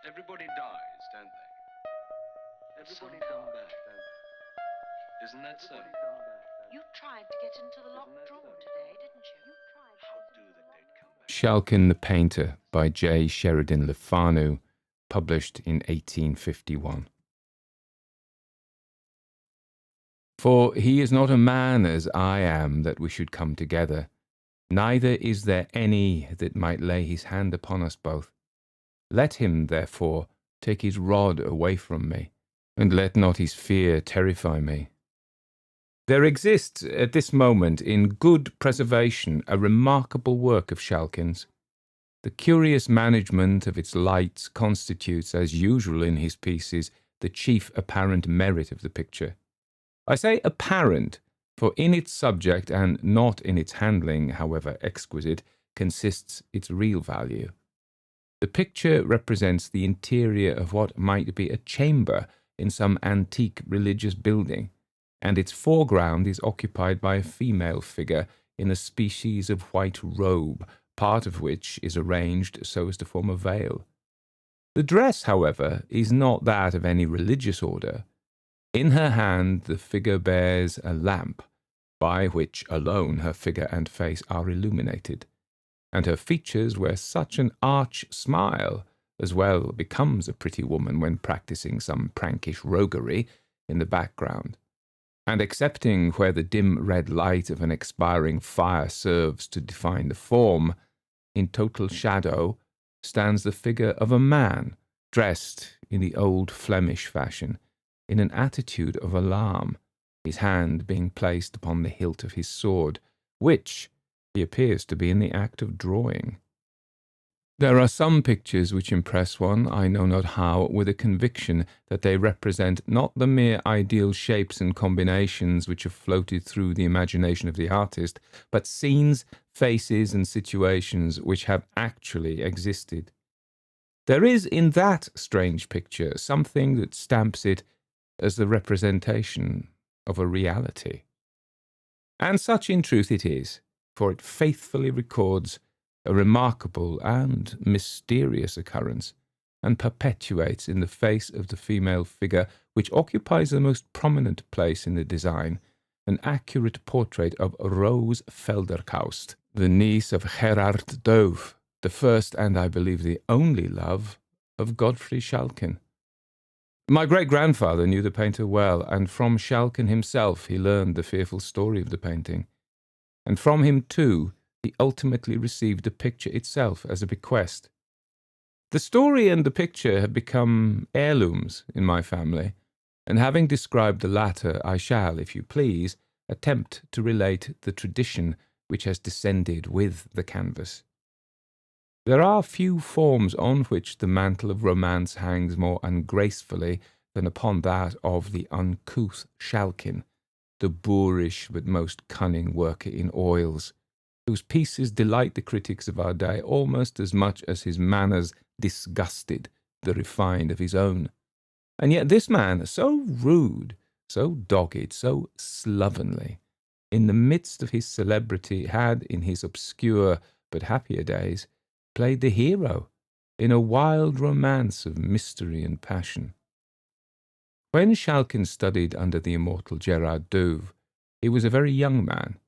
Everybody dies, don't they? Everybody come back, don't they? Isn't that so? You tried to get into the locked drawer today, didn't you? How do the dead come back? Schalken The Painter by J. Sheridan Le Fanu, published in 1851. For he is not a man as I am, that we should come together. Neither is there any that might lay his hand upon us both. Let him, therefore, take his rod away from me, and let not his fear terrify me. There exists at this moment in good preservation a remarkable work of Schalken's. The curious management of its lights constitutes, as usual in his pieces, the chief apparent merit of the picture. I say apparent, for in its subject and not in its handling, however exquisite, consists its real value. The picture represents the interior of what might be a chamber in some antique religious building, and its foreground is occupied by a female figure in a species of white robe, part of which is arranged so as to form a veil. The dress, however, is not that of any religious order. In her hand the figure bears a lamp, by which alone her figure and face are illuminated, and her features wear such an arch smile as well becomes a pretty woman when practising some prankish roguery in the background, and excepting where the dim red light of an expiring fire serves to define the form, in total shadow stands the figure of a man, dressed in the old Flemish fashion, in an attitude of alarm, his hand being placed upon the hilt of his sword, which he appears to be in the act of drawing. There are some pictures which impress one, I know not how, with a conviction that they represent not the mere ideal shapes and combinations which have floated through the imagination of the artist, but scenes, faces, and situations which have actually existed. There is in that strange picture something that stamps it as the representation of a reality. And such in truth it is, for it faithfully records a remarkable and mysterious occurrence, and perpetuates in the face of the female figure, which occupies the most prominent place in the design, an accurate portrait of Rose Felderkaust, the niece of Gerard Douw, the first and I believe the only love of Godfrey Schalken. My great-grandfather knew the painter well, and from Schalken himself he learned the fearful story of the painting. And from him, too, he ultimately received the picture itself as a bequest. The story and the picture have become heirlooms in my family, and having described the latter, I shall, if you please, attempt to relate the tradition which has descended with the canvas. There are few forms on which the mantle of romance hangs more ungracefully than upon that of the uncouth Schalken, the boorish but most cunning worker in oils, whose pieces delight the critics of our day almost as much as his manners disgusted the refined of his own. And yet this man, so rude, so dogged, so slovenly, in the midst of his celebrity, had, in his obscure but happier days, played the hero in a wild romance of mystery and passion. When Schalken studied under the immortal Gerard Douw, he was a very young man,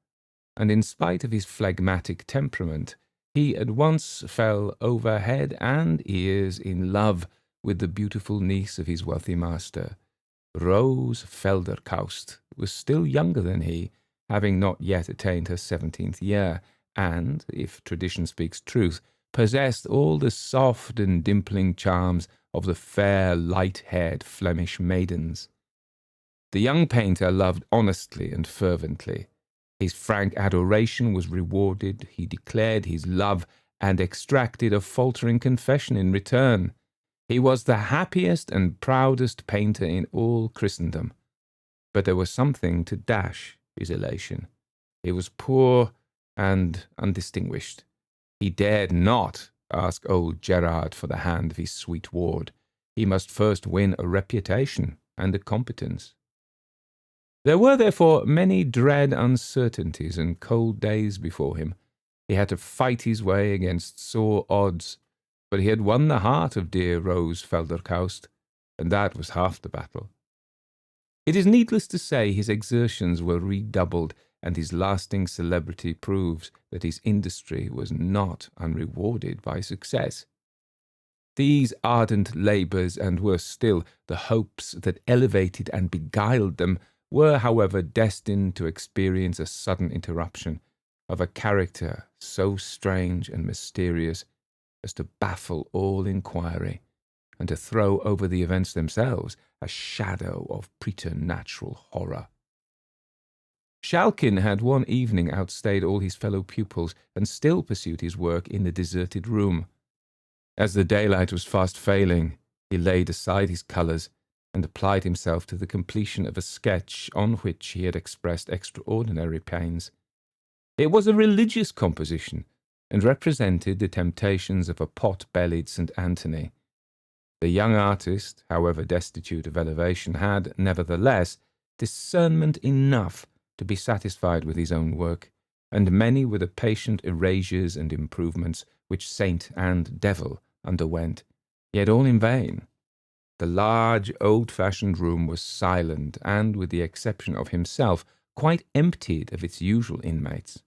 and in spite of his phlegmatic temperament, he at once fell over head and ears in love with the beautiful niece of his wealthy master. Rose Felderkaust was still younger than he, having not yet attained her 17th year, and, if tradition speaks truth, possessed all the soft and dimpling charms of the fair, light-haired Flemish maidens. The young painter loved honestly and fervently. His frank adoration was rewarded, he declared his love, and extracted a faltering confession in return. He was the happiest and proudest painter in all Christendom. But there was something to dash his elation. He was poor and undistinguished. He dared not ask old Gerard for the hand of his sweet ward. He must first win a reputation and a competence. There were, therefore, many dread uncertainties and cold days before him. He had to fight his way against sore odds, but he had won the heart of dear Rose Felderkaust, and that was half the battle. It is needless to say his exertions were redoubled, and his lasting celebrity proves that his industry was not unrewarded by success. These ardent labours, and worse still, the hopes that elevated and beguiled them, were, however, destined to experience a sudden interruption of a character so strange and mysterious as to baffle all inquiry, and to throw over the events themselves a shadow of preternatural horror. Schalken had one evening outstayed all his fellow pupils, and still pursued his work in the deserted room. As the daylight was fast failing, he laid aside his colours, and applied himself to the completion of a sketch on which he had expressed extraordinary pains. It was a religious composition, and represented the temptations of a pot-bellied St. Anthony. The young artist, however destitute of elevation, had, nevertheless, discernment enough to be satisfied with his own work, and many were the patient erasures and improvements which saint and devil underwent, yet all in vain. The large, old-fashioned room was silent, and, with the exception of himself, quite emptied of its usual inmates.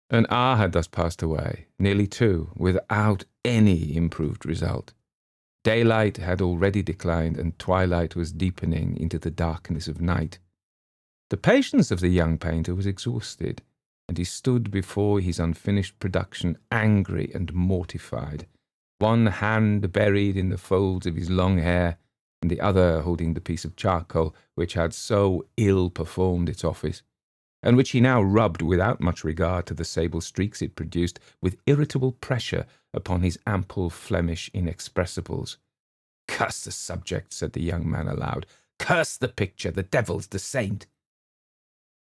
An hour had thus passed away, nearly 2, without any improved result. Daylight had already declined, and twilight was deepening into the darkness of night. The patience of the young painter was exhausted, and he stood before his unfinished production angry and mortified, one hand buried in the folds of his long hair, and the other holding the piece of charcoal which had so ill performed its office, and which he now rubbed, without much regard to the sable streaks it produced, with irritable pressure upon his ample Flemish inexpressibles. "Curse the subject," said the young man aloud. "Curse the picture, the devil's the saint."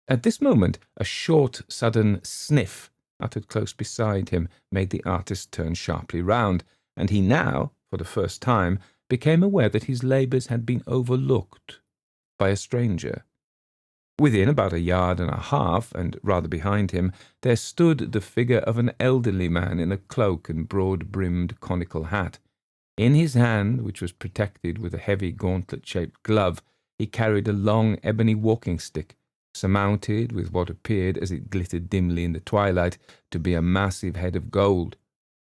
At this moment a short, sudden sniff, uttered close beside him, made the artist turn sharply round, and he now, for the first time, became aware that his labours had been overlooked by a stranger. Within about 1.5 yards, and rather behind him, there stood the figure of an elderly man in a cloak and broad-brimmed conical hat. In his hand, which was protected with a heavy gauntlet-shaped glove, he carried a long ebony walking-stick, surmounted with what appeared, as it glittered dimly in the twilight, to be a massive head of gold,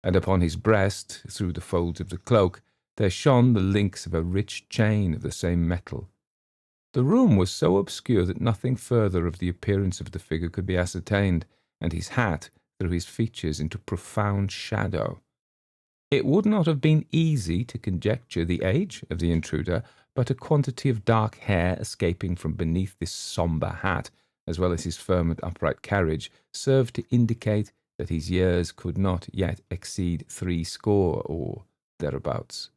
and upon his breast, through the folds of the cloak, there shone the links of a rich chain of the same metal. The room was so obscure that nothing further of the appearance of the figure could be ascertained, and his hat threw his features into profound shadow. It would not have been easy to conjecture the age of the intruder, but a quantity of dark hair escaping from beneath this sombre hat, as well as his firm and upright carriage, served to indicate that his years could not yet exceed 60 or thereabouts.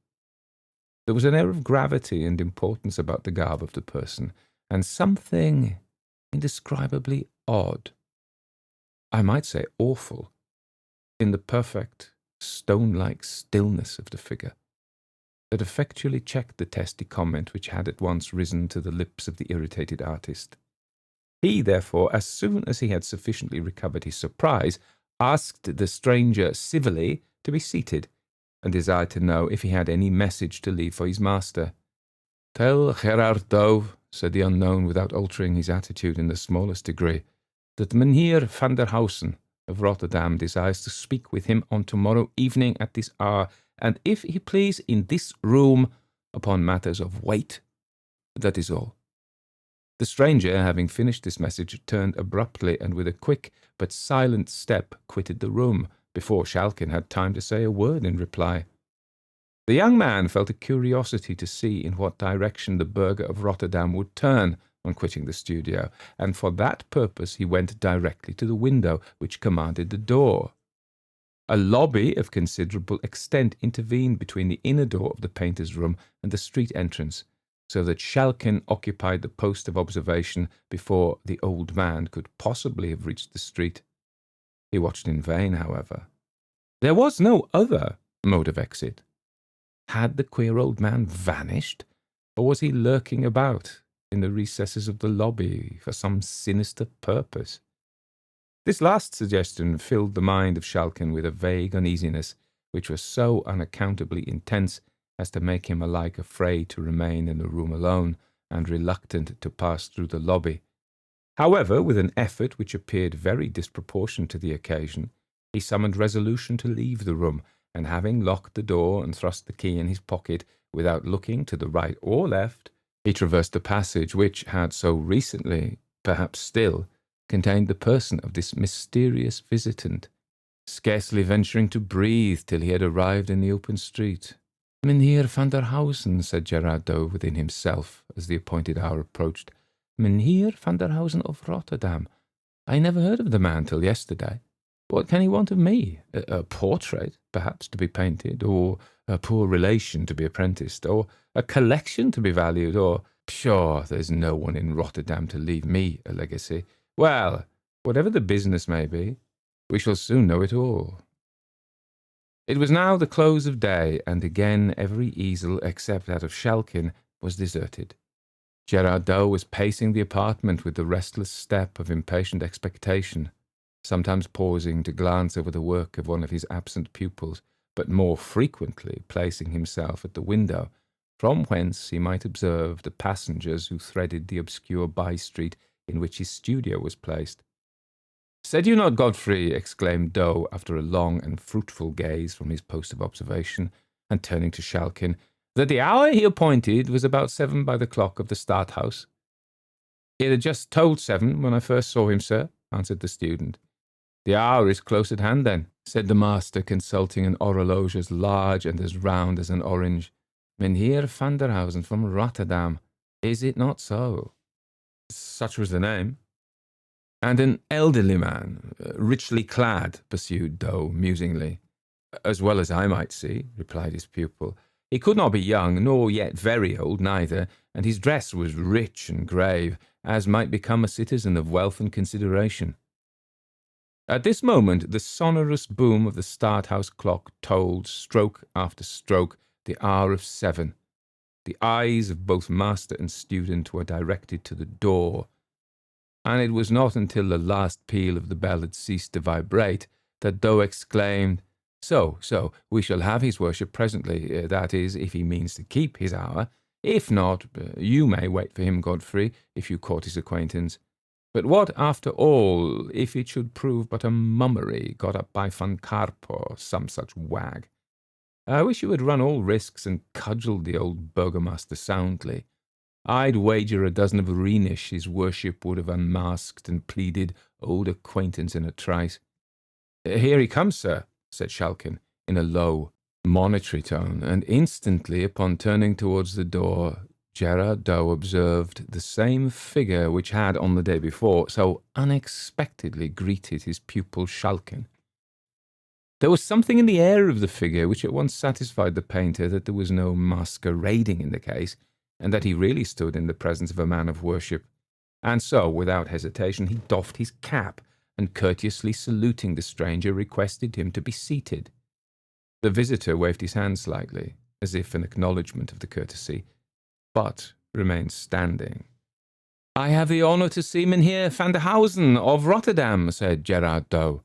There was an air of gravity and importance about the garb of the person, and something indescribably odd, I might say awful, in the perfect, stone-like stillness of the figure, that effectually checked the testy comment which had at once risen to the lips of the irritated artist. He, therefore, as soon as he had sufficiently recovered his surprise, asked the stranger civilly to be seated, and desired to know if he had any message to leave for his master. "Tell Gerard Douw," said the unknown, without altering his attitude in the smallest degree, "that Mynheer Vanderhausen of Rotterdam desires to speak with him on tomorrow evening at this hour, and if he please in this room, upon matters of weight. That is all." The stranger, having finished this message, turned abruptly, and with a quick but silent step quitted the room, before Schalken had time to say a word in reply. The young man felt a curiosity to see in what direction the burgher of Rotterdam would turn on quitting the studio, and for that purpose he went directly to the window which commanded the door. A lobby of considerable extent intervened between the inner door of the painter's room and the street entrance, so that Schalken occupied the post of observation before the old man could possibly have reached the street. He watched in vain, however. There was no other mode of exit. Had the queer old man vanished, or was he lurking about in the recesses of the lobby for some sinister purpose? This last suggestion filled the mind of Schalken with a vague uneasiness, which was so unaccountably intense as to make him alike afraid to remain in the room alone and reluctant to pass through the lobby. However, with an effort which appeared very disproportioned to the occasion, he summoned resolution to leave the room, and having locked the door and thrust the key in his pocket, without looking to the right or left, he traversed the passage which had so recently, perhaps still, contained the person of this mysterious visitant, scarcely venturing to breathe till he had arrived in the open street. "Mynheer Vanderhausen," said Gerard Douw within himself, as the appointed hour approached. "Mynheer Vanderhausen of Rotterdam. I never heard of the man till yesterday. What can he want of me? A portrait, perhaps, to be painted, or a poor relation to be apprenticed, or a collection to be valued, or, pshaw, there's no one in Rotterdam to leave me a legacy. Well, whatever the business may be, we shall soon know it all." It was now the close of day, and again every easel, except that of Schalken, was deserted. Gerard Douw was pacing the apartment with the restless step of impatient expectation, sometimes pausing to glance over the work of one of his absent pupils, but more frequently placing himself at the window, from whence he might observe the passengers who threaded the obscure by-street in which his studio was placed. "Said you not, Godfrey," exclaimed Douw, after a long and fruitful gaze from his post of observation, and turning to Schalken, "that the hour he appointed was about 7 by the clock of the Stadthouse?" "It had just told 7 when I first saw him, sir," answered the student. "The hour is close at hand, then," said the master, consulting an horologe as large and as round as an orange. "Mynheer Vanderhausen from Rotterdam. Is it not so?" "Such was the name." "And an elderly man, richly clad," pursued Douw musingly. "As well as I might see," replied his pupil. "He could not be young, nor yet very old neither, and his dress was rich and grave, as might become a citizen of wealth and consideration." At this moment the sonorous boom of the Stadthouse clock tolled, stroke after stroke, the hour of 7. The eyes of both master and student were directed to the door, and it was not until the last peal of the bell had ceased to vibrate that Douw exclaimed, So, we shall have his worship presently, that is, if he means to keep his hour. If not, you may wait for him, Godfrey, if you court his acquaintance. But what, after all, if it should prove but a mummery got up by Van Karp or some such wag? I wish you had run all risks and cudgelled the old burgomaster soundly. I'd wager a dozen of Rhenish his worship would have unmasked and pleaded old acquaintance in a trice. "Here he comes, sir," said Schalken, in a low, monitory tone, and instantly, upon turning towards the door, Gerard Douw observed the same figure which had, on the day before, so unexpectedly greeted his pupil Schalken. There was something in the air of the figure which at once satisfied the painter that there was no masquerading in the case, and that he really stood in the presence of a man of worship, and so, without hesitation, he doffed his cap, and courteously saluting the stranger, requested him to be seated. The visitor waved his hand slightly, as if in acknowledgment of the courtesy, but remained standing. "I have the honour to see Mynheer Vanderhausen of Rotterdam," said Gerard Douw.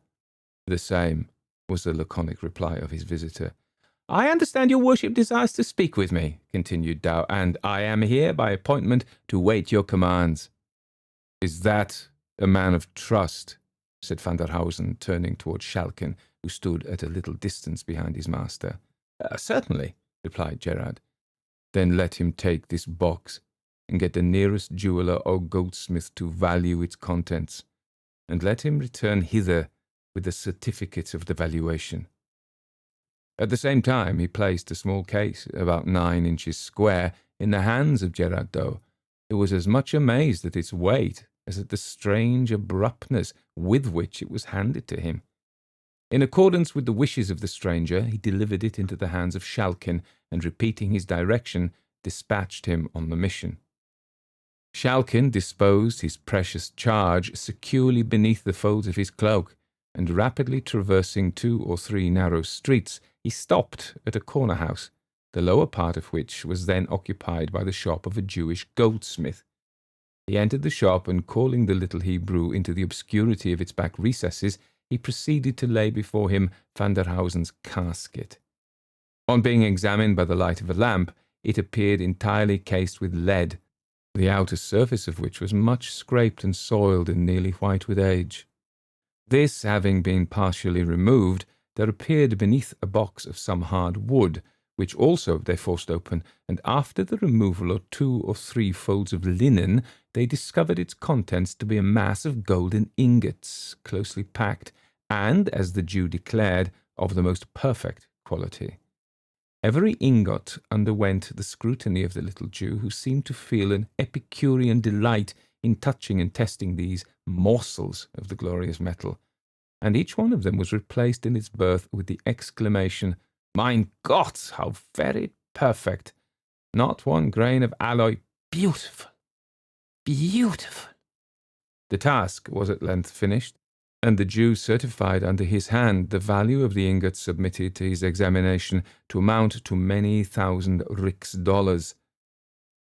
"The same," was the laconic reply of his visitor. "I understand your worship desires to speak with me," continued Douw, "and I am here by appointment to wait your commands." "Is that a man of trust?" said Vanderhausen, turning towards Schalken, who stood at a little distance behind his master. "Certainly," replied Gerard. "Then let him take this box, and get the nearest jeweller or goldsmith to value its contents, and let him return hither with the certificate of the valuation." At the same time he placed a small case, about 9 inches square, in the hands of Gerard Douw, who was as much amazed at its weight as at the strange abruptness with which it was handed to him. In accordance with the wishes of the stranger, he delivered it into the hands of Schalken, and repeating his direction, dispatched him on the mission. Schalken disposed his precious charge securely beneath the folds of his cloak, and rapidly traversing 2 or 3 narrow streets, he stopped at a corner house, the lower part of which was then occupied by the shop of a Jewish goldsmith. He entered the shop, and calling the little Hebrew into the obscurity of its back recesses, he proceeded to lay before him Vanderhausen's casket. On being examined by the light of a lamp, it appeared entirely cased with lead, the outer surface of which was much scraped and soiled and nearly white with age. This having been partially removed, there appeared beneath a box of some hard wood, which also they forced open, and after the removal of 2 or 3 folds of linen, they discovered its contents to be a mass of golden ingots, closely packed, and, as the Jew declared, of the most perfect quality. Every ingot underwent the scrutiny of the little Jew, who seemed to feel an Epicurean delight in touching and testing these morsels of the glorious metal, and each one of them was replaced in its berth with the exclamation, "Mein Gott, how very perfect! Not one grain of alloy. Beautiful! Beautiful!" The task was at length finished, and the Jew certified under his hand the value of the ingots submitted to his examination to amount to many thousand rix dollars.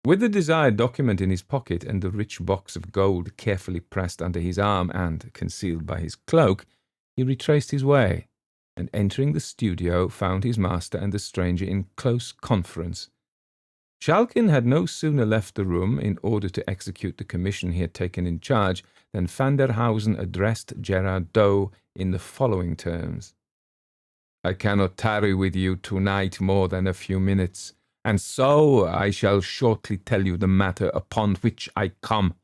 With the desired document in his pocket and the rich box of gold carefully pressed under his arm and concealed by his cloak, he retraced his way, and entering the studio found his master and the stranger in close conference. Schalken had no sooner left the room in order to execute the commission he had taken in charge than Vanderhausen addressed Gerard Douw in the following terms. "I cannot tarry with you tonight more than a few minutes, and so I shall shortly tell you the matter upon which I come.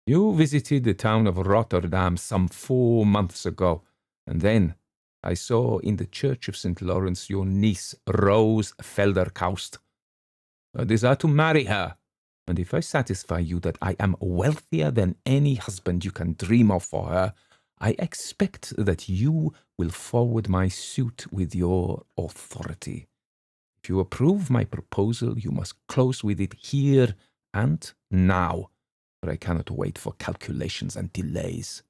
You visited the town of Rotterdam some 4 months ago, and then I saw in the church of St Laurence your niece, Rose Felderkaust. I desire to marry her, and if I satisfy you that I am wealthier than any husband you can dream of for her, I expect that you will forward my suit with your authority. If you approve my proposal, you must close with it here and now, for I cannot wait for calculations and delays."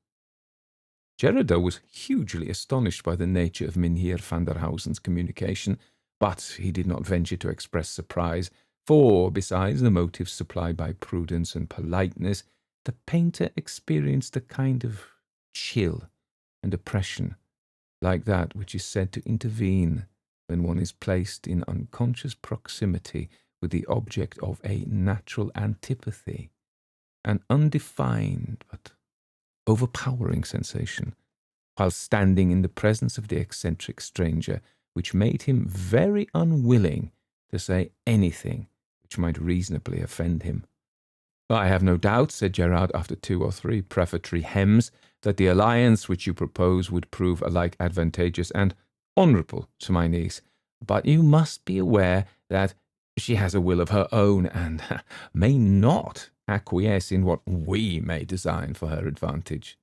Gerard Douw was hugely astonished by the nature of Mynheer Vanderhausen's communication, but he did not venture to express surprise, for, besides the motives supplied by prudence and politeness, the painter experienced a kind of chill and oppression, like that which is said to intervene when one is placed in unconscious proximity with the object of a natural antipathy, an undefined but overpowering sensation, while standing in the presence of the eccentric stranger, which made him very unwilling to say anything which might reasonably offend him. "I have no doubt," said Gerard, after 2 or 3 prefatory hems, "that the alliance which you propose would prove alike advantageous and honourable to my niece, but you must be aware that she has a will of her own, and may not acquiesce in what we may design for her advantage."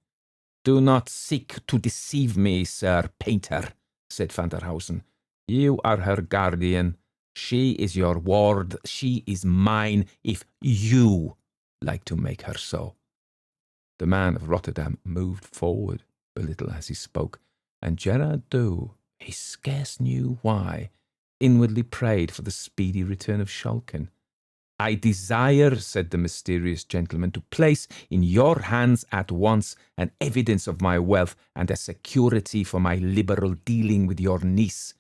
"Do not seek to deceive me, Sir Painter," said Vanderhausen. "You are her guardian. She is your ward. She is mine, if you like to make her so." The man of Rotterdam moved forward a little as he spoke, and Gerard Douw, he scarce knew why, inwardly prayed for the speedy return of Schalken. "I desire," said the mysterious gentleman, "to place in your hands at once an evidence of my wealth and a security for my liberal dealing with your niece.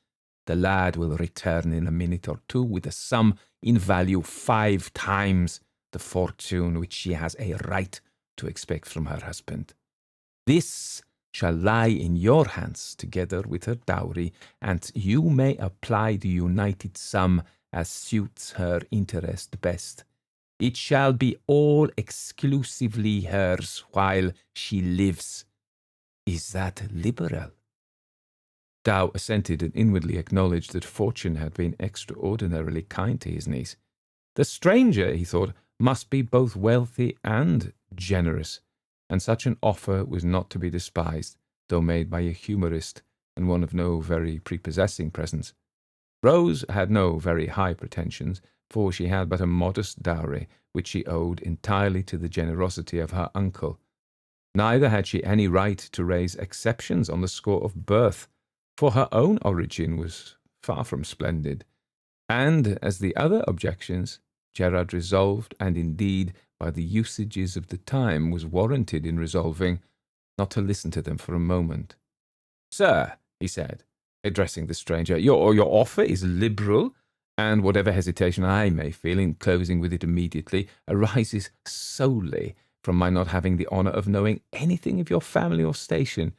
The lad will return in a minute or 2 with a sum in value 5 times the fortune which she has a right to expect from her husband. This shall lie in your hands together with her dowry, and you may apply the united sum as suits her interest best. It shall be all exclusively hers while she lives. Is that liberal?" Douw assented and inwardly acknowledged that fortune had been extraordinarily kind to his niece. The stranger, he thought, must be both wealthy and generous, and such an offer was not to be despised, though made by a humorist and one of no very prepossessing presence. Rose had no very high pretensions, for she had but a modest dowry, which she owed entirely to the generosity of her uncle. Neither had she any right to raise exceptions on the score of birth, for her own origin was far from splendid, and, as the other objections, Gerard resolved, and indeed, by the usages of the time, was warranted in resolving, not to listen to them for a moment, Sir, he said, addressing the stranger, your offer is liberal, and whatever hesitation I may feel in closing with it immediately arises solely from my not having the honour of knowing anything of your family or station.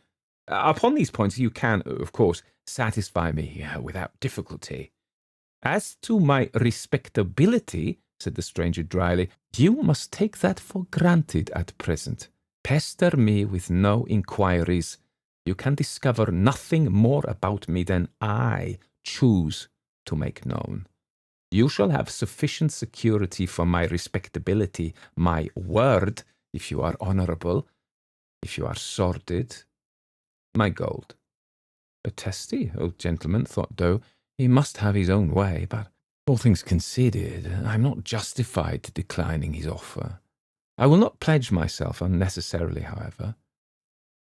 Upon these points you can, of course, satisfy me without difficulty. As to my respectability, said the stranger dryly, you must take that for granted at present. Pester me with no inquiries. You can discover nothing more about me than I choose to make known. You shall have sufficient security for my respectability, my word, if you are honourable, if you are sordid, my gold. A testy old gentleman, thought Douw. He must have his own way, but all things considered, I am not justified to declining his offer. I will not pledge myself unnecessarily, however.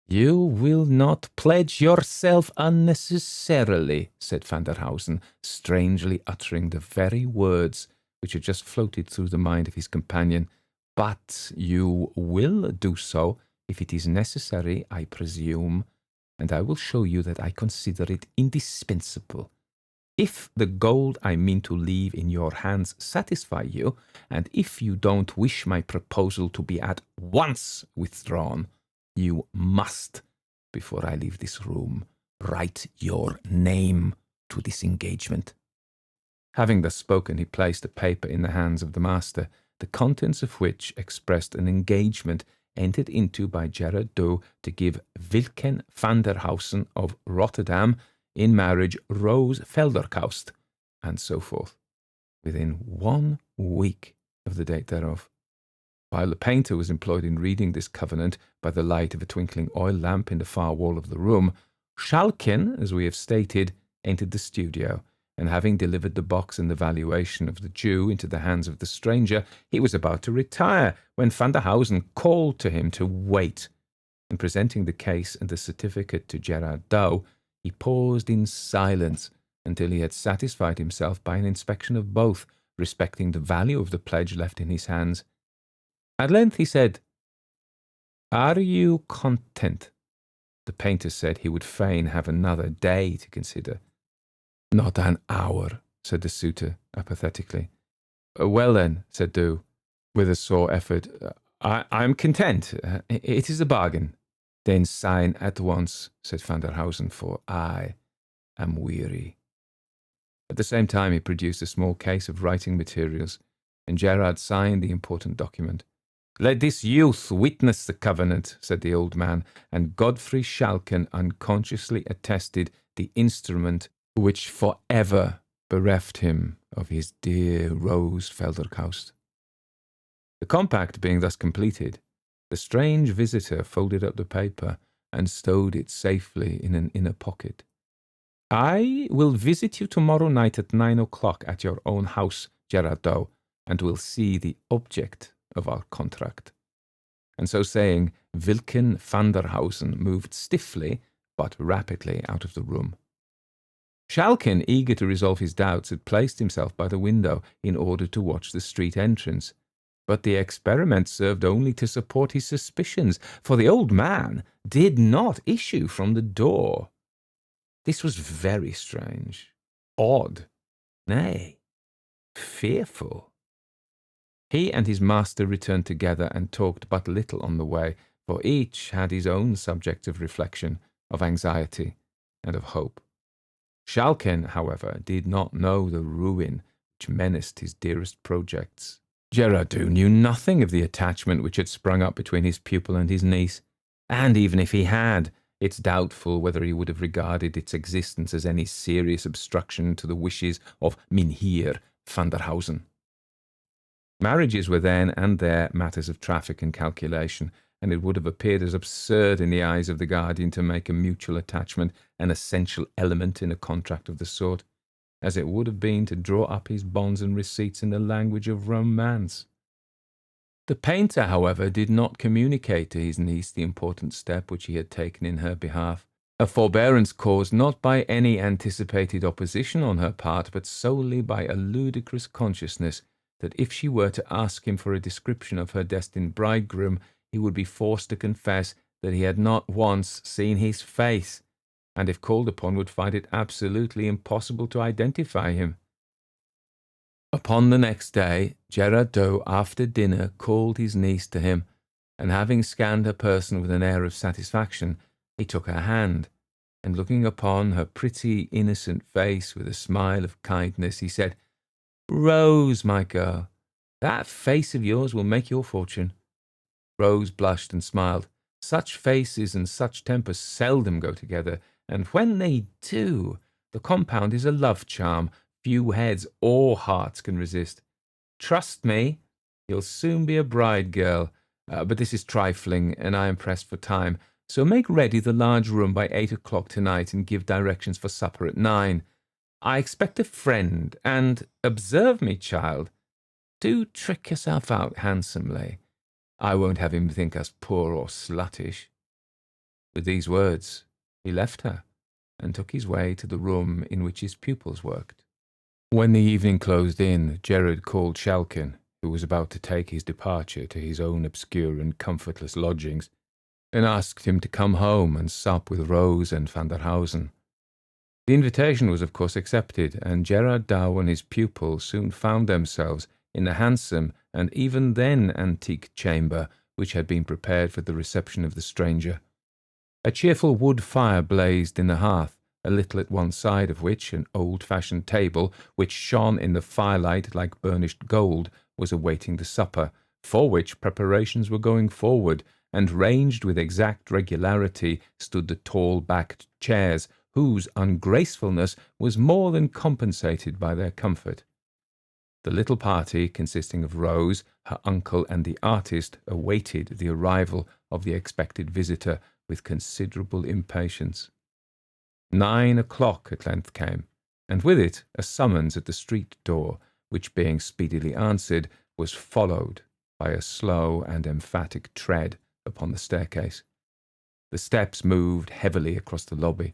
You will not pledge yourself unnecessarily, said Vanderhausen, strangely uttering the very words which had just floated through the mind of his companion. But you will do so if it is necessary, I presume, and I will show you that I consider it indispensable. If the gold I mean to leave in your hands satisfy you, and if you don't wish my proposal to be at once withdrawn, you must, before I leave this room, write your name to this engagement. Having thus spoken, he placed a paper in the hands of the master, the contents of which expressed an engagement entered into by Gerard Douw to give Wilken Vanderhausen of Rotterdam in marriage Rose Felderkaust, and so forth, within 1 week of the date thereof. While the painter was employed in reading this covenant by the light of a twinkling oil lamp in the far wall of the room, Schalken, as we have stated, entered the studio, and having delivered the box and the valuation of the Jew into the hands of the stranger, he was about to retire, when Vanderhausen called to him to wait, and presenting the case and the certificate to Gerard Douw, he paused in silence until he had satisfied himself by an inspection of both, respecting the value of the pledge left in his hands. At length he said, "Are you content?" The painter said he would fain have another day to consider. "Not an hour," said the suitor, apathetically. "Well then," said Douw, with a sore effort, I am content. It is a bargain." "Then sign at once," said Vanderhausen, "for I am weary." At the same time he produced a small case of writing materials, and Gerard signed the important document. "Let this youth witness the covenant," said the old man, and Godfrey Schalken unconsciously attested the instrument which forever bereft him of his dear Rose Felderkaust. The compact being thus completed, the strange visitor folded up the paper and stowed it safely in an inner pocket. "I will visit you tomorrow night at 9 o'clock at your own house, Gerard Douw, and will see the object of our contract." And so saying, Wilken Vanderhausen moved stiffly but rapidly out of the room. Schalken, eager to resolve his doubts, had placed himself by the window in order to watch the street entrance. But the experiment served only to support his suspicions, for the old man did not issue from the door. This was very strange, odd, nay, fearful. He and his master returned together and talked but little on the way, for each had his own subject of reflection, of anxiety, and of hope. Schalken, however, did not know the ruin which menaced his dearest projects. Gerard Douw knew nothing of the attachment which had sprung up between his pupil and his niece, and even if he had, it's doubtful whether he would have regarded its existence as any serious obstruction to the wishes of Mynheer Vanderhausen. Marriages were then and there matters of traffic and calculation, and it would have appeared as absurd in the eyes of the guardian to make a mutual attachment an essential element in a contract of the sort, as it would have been to draw up his bonds and receipts in the language of romance. The painter, however, did not communicate to his niece the important step which he had taken in her behalf, a forbearance caused not by any anticipated opposition on her part, but solely by a ludicrous consciousness that if she were to ask him for a description of her destined bridegroom, he would be forced to confess that he had not once seen his face, and if called upon would find it absolutely impossible to identify him. Upon the next day, Gerard Douw, after dinner, called his niece to him, and having scanned her person with an air of satisfaction, he took her hand, and looking upon her pretty, innocent face with a smile of kindness, he said, "Rose, my girl, that face of yours will make your fortune." Rose blushed and smiled. Such faces and such tempers seldom go together, and when they do, the compound is a love charm few heads or hearts can resist. Trust me, you'll soon be a bride girl, but this is trifling, and I am pressed for time, so make ready the large room by 8 o'clock tonight and give directions for supper at 9. I expect a friend, and observe me, child, do trick yourself out handsomely. I won't have him think us poor or sluttish." With these words, he left her, and took his way to the room in which his pupils worked. When the evening closed in, Gerard called Schalken, who was about to take his departure to his own obscure and comfortless lodgings, and asked him to come home and sup with Rose and Vanderhausen. The invitation was of course accepted, and Gerard Douw and his pupil soon found themselves in the handsome and even then antique chamber which had been prepared for the reception of the stranger. A cheerful wood fire blazed in the hearth, a little at one side of which an old-fashioned table, which shone in the firelight like burnished gold, was awaiting the supper, for which preparations were going forward, and ranged with exact regularity stood the tall-backed chairs, whose ungracefulness was more than compensated by their comfort. The little party, consisting of Rose, her uncle, and the artist, awaited the arrival of the expected visitor with considerable impatience. 9 o'clock at length came, and with it a summons at the street door, which, being speedily answered, was followed by a slow and emphatic tread upon the staircase. The steps moved heavily across the lobby.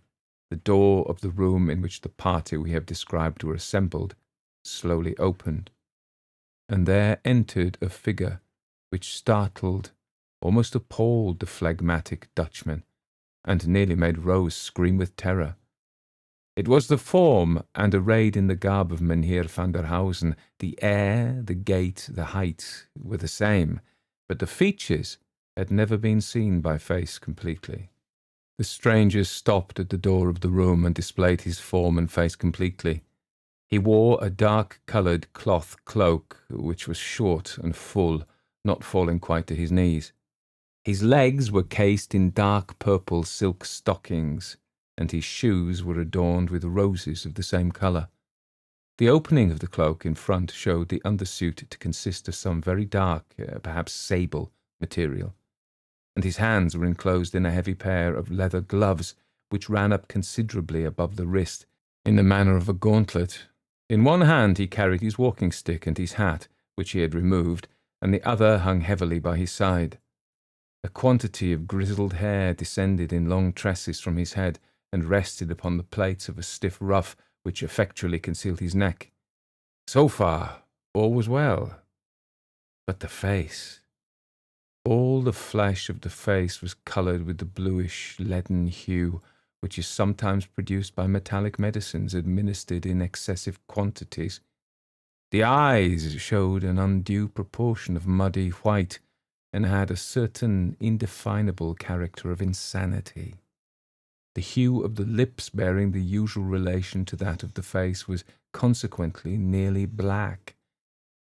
The door of the room in which the party we have described were assembled slowly opened, and there entered a figure which startled, almost appalled the phlegmatic Dutchman, and nearly made Rose scream with terror. It was the form, and arrayed in the garb of Mynheer Vanderhausen. The air, the gait, the height were the same, but the features had never been seen by face completely. The stranger stopped at the door of the room and displayed his form and face completely. He wore a dark-coloured cloth cloak, which was short and full, not falling quite to his knees. His legs were cased in dark purple silk stockings, and his shoes were adorned with roses of the same colour. The opening of the cloak in front showed the undersuit to consist of some very dark, perhaps sable, material, and his hands were enclosed in a heavy pair of leather gloves, which ran up considerably above the wrist, in the manner of a gauntlet. In one hand he carried his walking stick and his hat, which he had removed, and the other hung heavily by his side. A quantity of grizzled hair descended in long tresses from his head, and rested upon the plaits of a stiff ruff which effectually concealed his neck. So far, all was well. But the face. All the flesh of the face was coloured with the bluish, leaden hue, which is sometimes produced by metallic medicines administered in excessive quantities. The eyes showed an undue proportion of muddy white, and had a certain indefinable character of insanity. The hue of the lips, bearing the usual relation to that of the face, was consequently nearly black,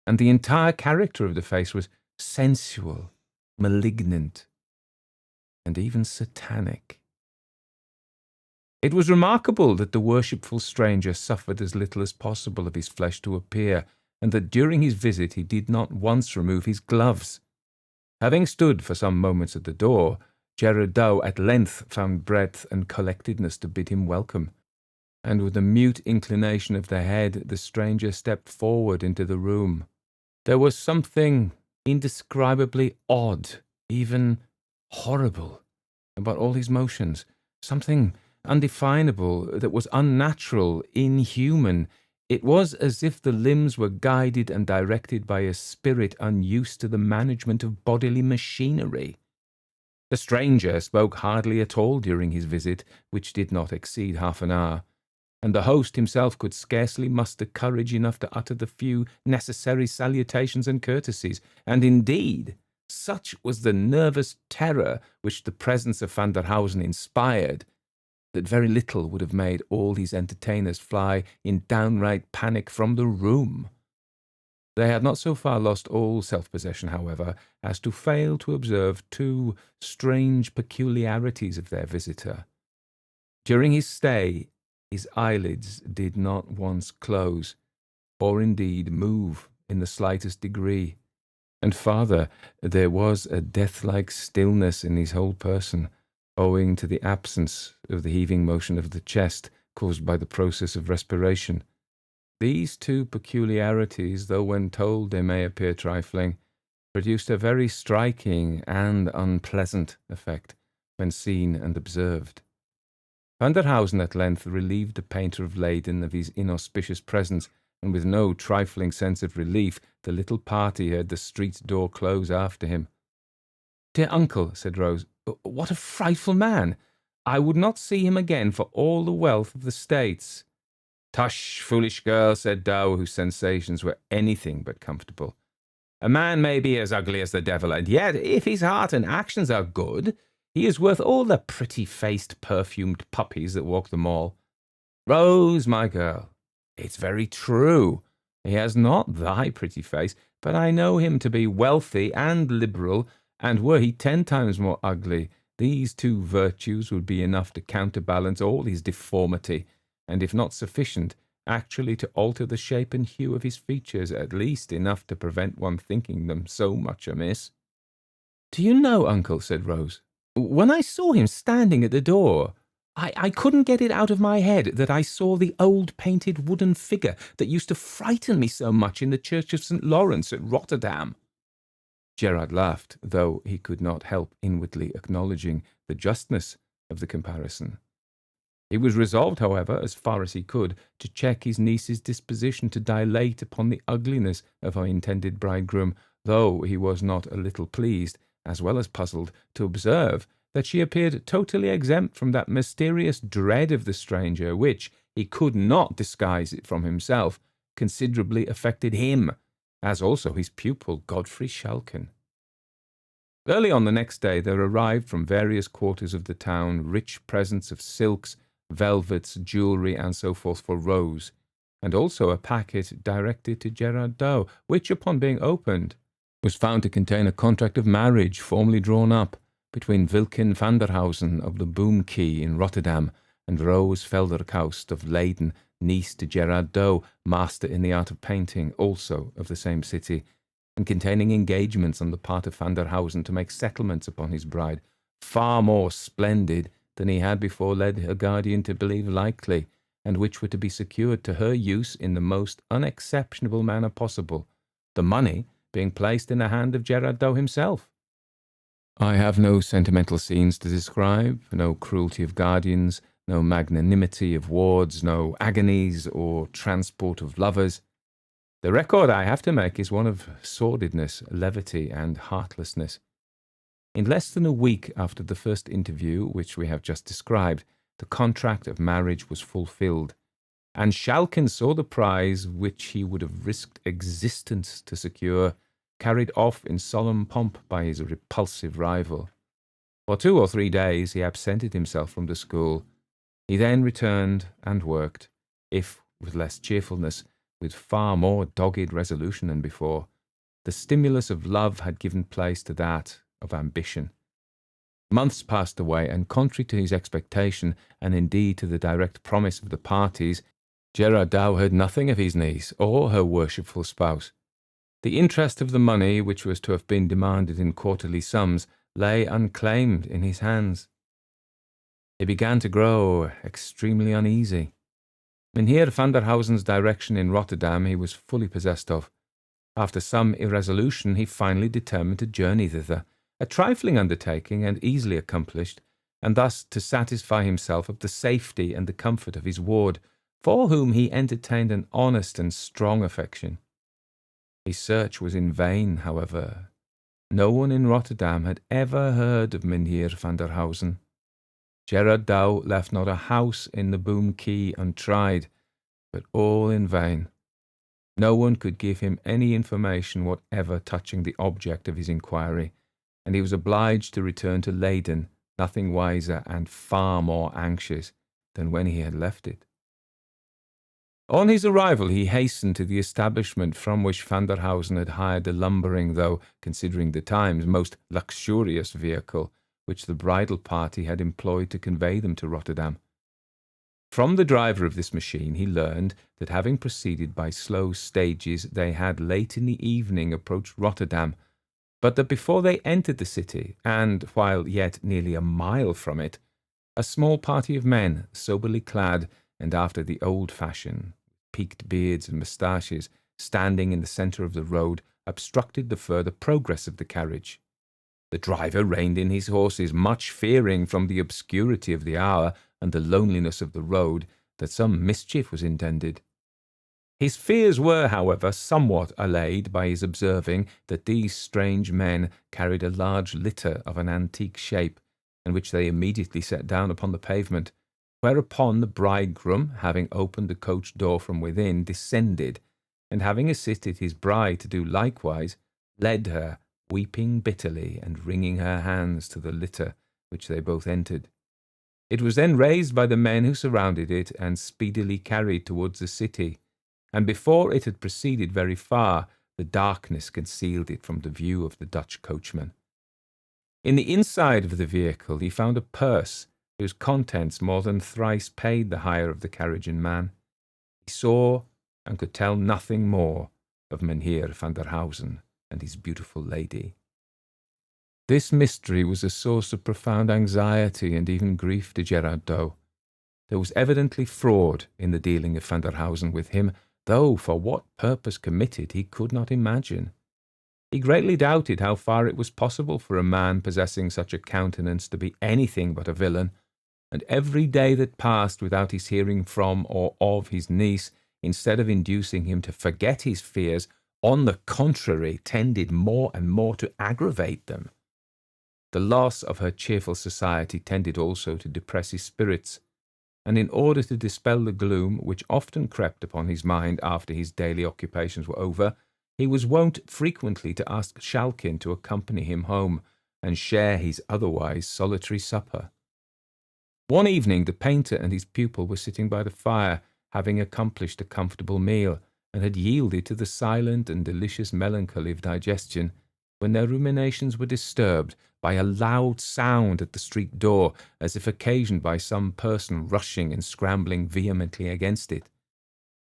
and the entire character of the face was sensual, malignant, and even satanic. It was remarkable that the worshipful stranger suffered as little as possible of his flesh to appear, and that during his visit he did not once remove his gloves. Having stood for some moments at the door, Gerard Douw at length found breath and collectedness to bid him welcome, and with a mute inclination of the head the stranger stepped forward into the room. There was something indescribably odd, even horrible, about all his motions, something undefinable that was unnatural, inhuman. It was as if the limbs were guided and directed by a spirit unused to the management of bodily machinery. The stranger spoke hardly at all during his visit, which did not exceed half an hour, and the host himself could scarcely muster courage enough to utter the few necessary salutations and courtesies, and indeed, such was the nervous terror which the presence of Vanderhausen inspired, that very little would have made all his entertainers fly in downright panic from the room. They had not so far lost all self-possession, however, as to fail to observe two strange peculiarities of their visitor. During his stay, his eyelids did not once close, or indeed move in the slightest degree. And farther, there was a death-like stillness in his whole person, owing to the absence of the heaving motion of the chest caused by the process of respiration. These two peculiarities, though when told they may appear trifling, produced a very striking and unpleasant effect when seen and observed. Vanderhausen at length relieved the painter of Leyden of his inauspicious presence, and with no trifling sense of relief, the little party heard the street door close after him. "Dear uncle," said Rose, "what a frightful man! I would not see him again for all the wealth of the States." "Tush, foolish girl," said Douw, whose sensations were anything but comfortable. "A man may be as ugly as the devil, and yet, if his heart and actions are good, he is worth all the pretty-faced, perfumed puppies that walk the mall. Rose, my girl, it's very true. He has not thy pretty face, but I know him to be wealthy and liberal, and were he 10 times more ugly, these two virtues would be enough to counterbalance all his deformity, and if not sufficient, actually to alter the shape and hue of his features, at least enough to prevent one thinking them so much amiss." "Do you know, uncle," said Rose, "when I saw him standing at the door, I couldn't get it out of my head that I saw the old painted wooden figure that used to frighten me so much in the church of St Laurence at Rotterdam." Gerard laughed, though he could not help inwardly acknowledging the justness of the comparison. He was resolved, however, as far as he could, to check his niece's disposition to dilate upon the ugliness of her intended bridegroom, though he was not a little pleased, as well as puzzled, to observe that she appeared totally exempt from that mysterious dread of the stranger which, he could not disguise it from himself, considerably affected him, as also his pupil Godfrey Schalken. Early on the next day there arrived from various quarters of the town rich presents of silks, velvets, jewellery, and so forth for Rose, and also a packet directed to Gerard Douw, which, upon being opened, was found to contain a contract of marriage formally drawn up between Wilken Vanderhausen of the Boom Key in Rotterdam and Rose Velderkaust of Leyden, niece to Gerard Douw, master in the art of painting, also of the same city, and containing engagements on the part of Vanderhausen to make settlements upon his bride, far more splendid than he had before led her guardian to believe likely, and which were to be secured to her use in the most unexceptionable manner possible, the money being placed in the hand of Gerard Douw himself. I have no sentimental scenes to describe, no cruelty of guardians, no magnanimity of wards, no agonies or transport of lovers. The record I have to make is one of sordidness, levity, and heartlessness. In less than a week after the first interview, which we have just described, the contract of marriage was fulfilled, and Schalken saw the prize which he would have risked existence to secure, carried off in solemn pomp by his repulsive rival. For 2 or 3 days he absented himself from the school. He then returned and worked, if with less cheerfulness, with far more dogged resolution than before. The stimulus of love had given place to that of ambition. Months passed away, and contrary to his expectation, and indeed to the direct promise of the parties, Gerard Douw heard nothing of his niece or her worshipful spouse. The interest of the money, which was to have been demanded in quarterly sums, lay unclaimed in his hands. He began to grow extremely uneasy. Mynheer Vanderhausen's direction in Rotterdam he was fully possessed of. After some irresolution, he finally determined to journey thither, a trifling undertaking and easily accomplished, and thus to satisfy himself of the safety and the comfort of his ward, for whom he entertained an honest and strong affection. His search was in vain, however. no one in Rotterdam had ever heard of Mynheer Vanderhausen. Gerard Douw left not a house in the Boom Key untried, but all in vain. No one could give him any information whatever touching the object of his inquiry, and he was obliged to return to Leyden, nothing wiser and far more anxious than when he had left it. On his arrival, he hastened to the establishment from which Vanderhausen had hired the lumbering, though, considering the times, most luxurious vehicle which the bridal party had employed to convey them to Rotterdam. From the driver of this machine he learned that, having proceeded by slow stages, they had late in the evening approached Rotterdam, but that before they entered the city, and while yet nearly a mile from it, a small party of men, soberly clad and after the old fashion, peaked beards and moustaches, standing in the centre of the road, obstructed the further progress of the carriage. The driver reined in his horses, much fearing from the obscurity of the hour and the loneliness of the road that some mischief was intended. His fears were, however, somewhat allayed by his observing that these strange men carried a large litter of an antique shape, and which they immediately set down upon the pavement, whereupon the bridegroom, having opened the coach door from within, descended, and having assisted his bride to do likewise, led her, weeping bitterly and wringing her hands, to the litter which they both entered. It was then raised by the men who surrounded it and speedily carried towards the city, and before it had proceeded very far, the darkness concealed it from the view of the Dutch coachman. In the inside of the vehicle he found a purse, whose contents more than thrice paid the hire of the carriage and man. He saw and could tell nothing more of Mynheer Vanderhausen and his beautiful lady. This mystery was a source of profound anxiety and even grief to Gerard Douw. There was evidently fraud in the dealing of Vanderhausen with him, though for what purpose committed he could not imagine. He greatly doubted how far it was possible for a man possessing such a countenance to be anything but a villain, and every day that passed without his hearing from or of his niece, instead of inducing him to forget his fears, on the contrary, tended more and more to aggravate them. The loss of her cheerful society tended also to depress his spirits, and in order to dispel the gloom which often crept upon his mind after his daily occupations were over, he was wont frequently to ask Schalken to accompany him home and share his otherwise solitary supper. One evening the painter and his pupil were sitting by the fire, having accomplished a comfortable meal, and had yielded to the silent and delicious melancholy of digestion, when their ruminations were disturbed by a loud sound at the street door, as if occasioned by some person rushing and scrambling vehemently against it.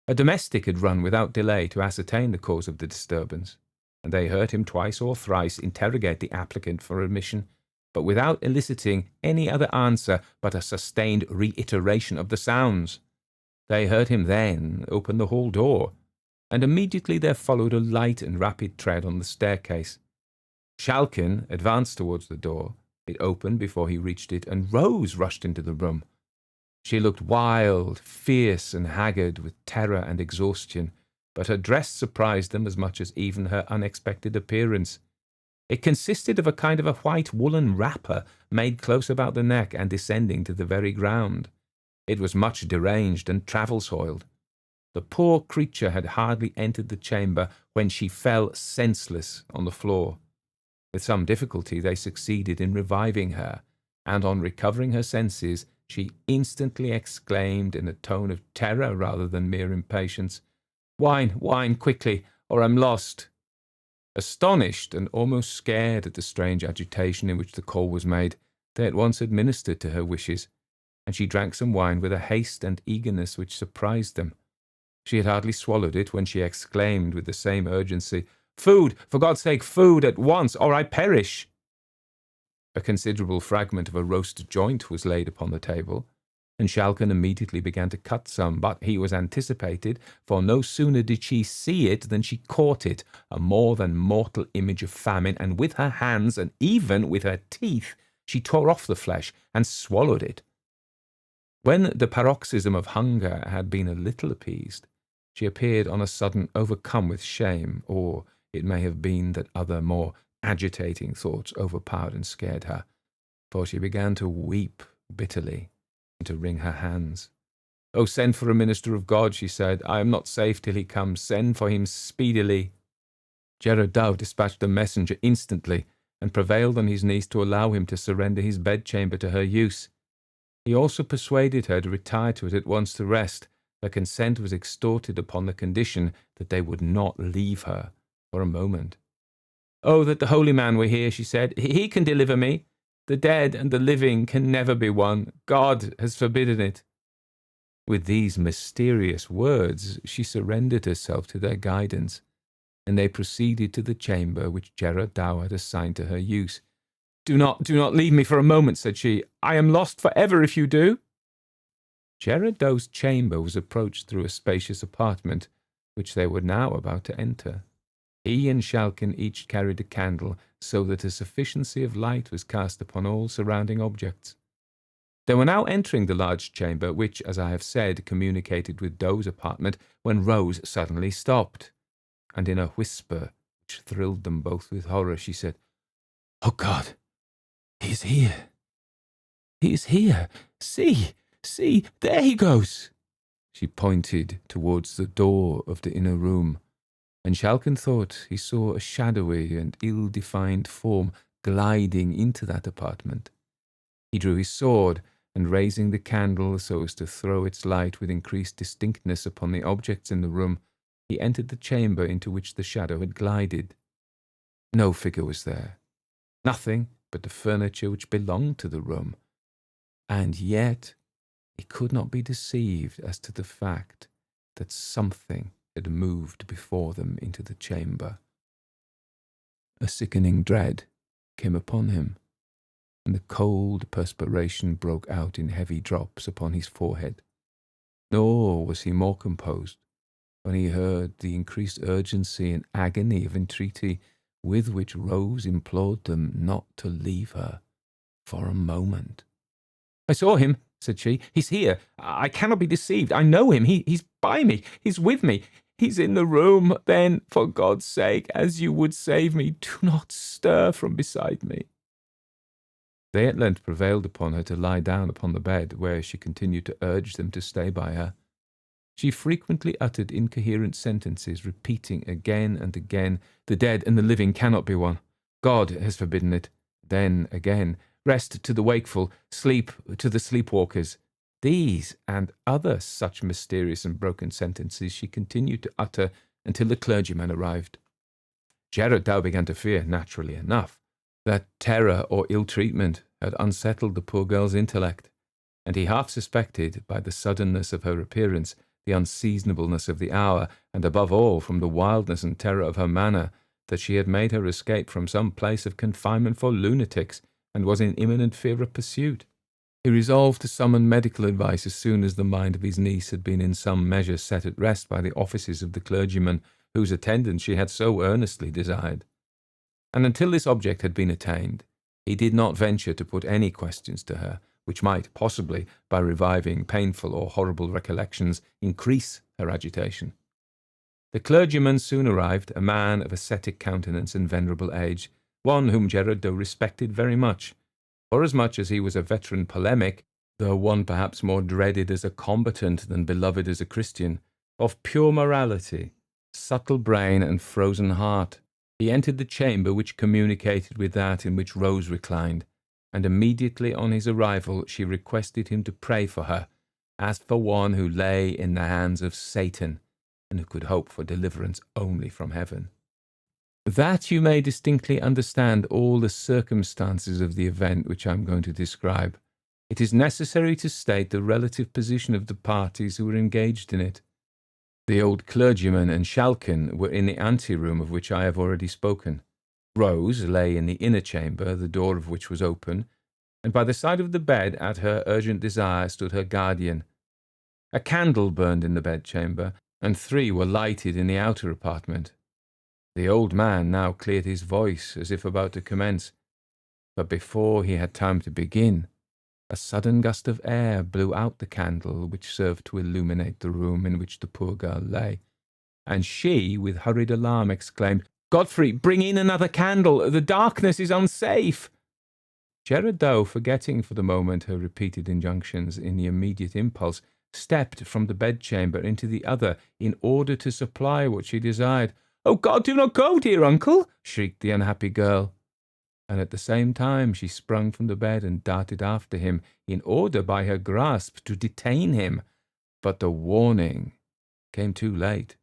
A domestic had run without delay to ascertain the cause of the disturbance, and they heard him twice or thrice interrogate the applicant for admission, but without eliciting any other answer but a sustained reiteration of the sounds. They heard him then open the hall door, and immediately there followed a light and rapid tread on the staircase. Schalken advanced towards the door. It opened before he reached it, and Rose rushed into the room. She looked wild, fierce, and haggard with terror and exhaustion, but her dress surprised them as much as even her unexpected appearance. It consisted of a kind of a white woolen wrapper made close about the neck and descending to the very ground. It was much deranged and travel-soiled. The poor creature had hardly entered the chamber when she fell senseless on the floor. With some difficulty they succeeded in reviving her, and on recovering her senses, she instantly exclaimed in a tone of terror rather than mere impatience, "Wine, wine, quickly, or I'm lost!" Astonished and almost scared at the strange agitation in which the call was made, they at once administered to her wishes, and she drank some wine with a haste and eagerness which surprised them. She had hardly swallowed it when she exclaimed with the same urgency, "Food! For God's sake, food at once, or I perish!" A considerable fragment of a roast joint was laid upon the table, and Schalken immediately began to cut some, but he was anticipated, for no sooner did she see it than she caught it, a more than mortal image of famine, and with her hands, and even with her teeth, she tore off the flesh and swallowed it. When the paroxysm of hunger had been a little appeased, she appeared on a sudden overcome with shame, or it may have been that other more agitating thoughts overpowered and scared her, for she began to weep bitterly and to wring her hands. "Oh, send for a minister of God," she said. "I am not safe till he comes. Send for him speedily." Gerard Douw dispatched a messenger instantly, and prevailed on his niece to allow him to surrender his bedchamber to her use. He also persuaded her to retire to it at once to rest. Her consent was extorted upon the condition that they would not leave her for a moment. "Oh, that the holy man were here," she said. "He can deliver me. The dead and the living can never be one. God has forbidden it." With these mysterious words, she surrendered herself to their guidance, and they proceeded to the chamber which Gerard Douw had assigned to her use. Do not leave me for a moment," said she. "I am lost for ever if you do." Gerard Douw's chamber was approached through a spacious apartment, which they were now about to enter. He and Schalken each carried a candle, so that a sufficiency of light was cast upon all surrounding objects. They were now entering the large chamber, which, as I have said, communicated with Douw's apartment, when Rose suddenly stopped, and in a whisper which thrilled them both with horror, she said, "Oh God, he is here! He is here! See, there he goes!" She pointed towards the door of the inner room, and Schalken thought he saw a shadowy and ill-defined form gliding into that apartment. He drew his sword, and raising the candle so as to throw its light with increased distinctness upon the objects in the room, he entered the chamber into which the shadow had glided. No figure was there, nothing but the furniture which belonged to the room, and yet he could not be deceived as to the fact that something had moved before them into the chamber. A sickening dread came upon him, and the cold perspiration broke out in heavy drops upon his forehead. Nor was he more composed when he heard the increased urgency and agony of entreaty with which Rose implored them not to leave her for a moment. "I saw him," said she. "He's here. I cannot be deceived. I know him. He's by me. He's with me. He's in the room. Then, for God's sake, as you would save me, do not stir from beside me." They at length prevailed upon her to lie down upon the bed, where she continued to urge them to stay by her. She frequently uttered incoherent sentences, repeating again and again, "The dead and the living cannot be one. God has forbidden it." Then again, "Rest to the wakeful, sleep to the sleepwalkers." These and other such mysterious and broken sentences she continued to utter until the clergyman arrived. Gerard Douw began to fear, naturally enough, that terror or ill-treatment had unsettled the poor girl's intellect, and he half suspected, by the suddenness of her appearance, the unseasonableness of the hour, and above all from the wildness and terror of her manner, that she had made her escape from some place of confinement for lunatics, and was in imminent fear of pursuit. He resolved to summon medical advice as soon as the mind of his niece had been in some measure set at rest by the offices of the clergyman whose attendance she had so earnestly desired. And until this object had been attained, he did not venture to put any questions to her, which might possibly, by reviving painful or horrible recollections, increase her agitation. The clergyman soon arrived, a man of ascetic countenance and venerable age, one whom Gerard Douw respected very much, forasmuch as he was a veteran polemic, though one perhaps more dreaded as a combatant than beloved as a Christian, of pure morality, subtle brain, and frozen heart. He entered the chamber which communicated with that in which Rose reclined, and immediately on his arrival she requested him to pray for her, as for one who lay in the hands of Satan, and who could hope for deliverance only from heaven. That you may distinctly understand all the circumstances of the event which I am going to describe, it is necessary to state the relative position of the parties who were engaged in it. The old clergyman and Schalken were in the anteroom of which I have already spoken. Rose lay in the inner chamber, the door of which was open, and by the side of the bed, at her urgent desire, stood her guardian. A candle burned in the bedchamber, and 3 were lighted in the outer apartment. The old man now cleared his voice, as if about to commence, but before he had time to begin, a sudden gust of air blew out the candle which served to illuminate the room in which the poor girl lay, and she, with hurried alarm, exclaimed, Godfrey, bring in another candle. The darkness is unsafe. Gerard Douw, forgetting for the moment her repeated injunctions in the immediate impulse, stepped from the bedchamber into the other in order to supply what she desired. "Oh God, do not go, dear uncle!" shrieked the unhappy girl. And at the same time she sprung from the bed and darted after him, in order by her grasp to detain him. But the warning came too late,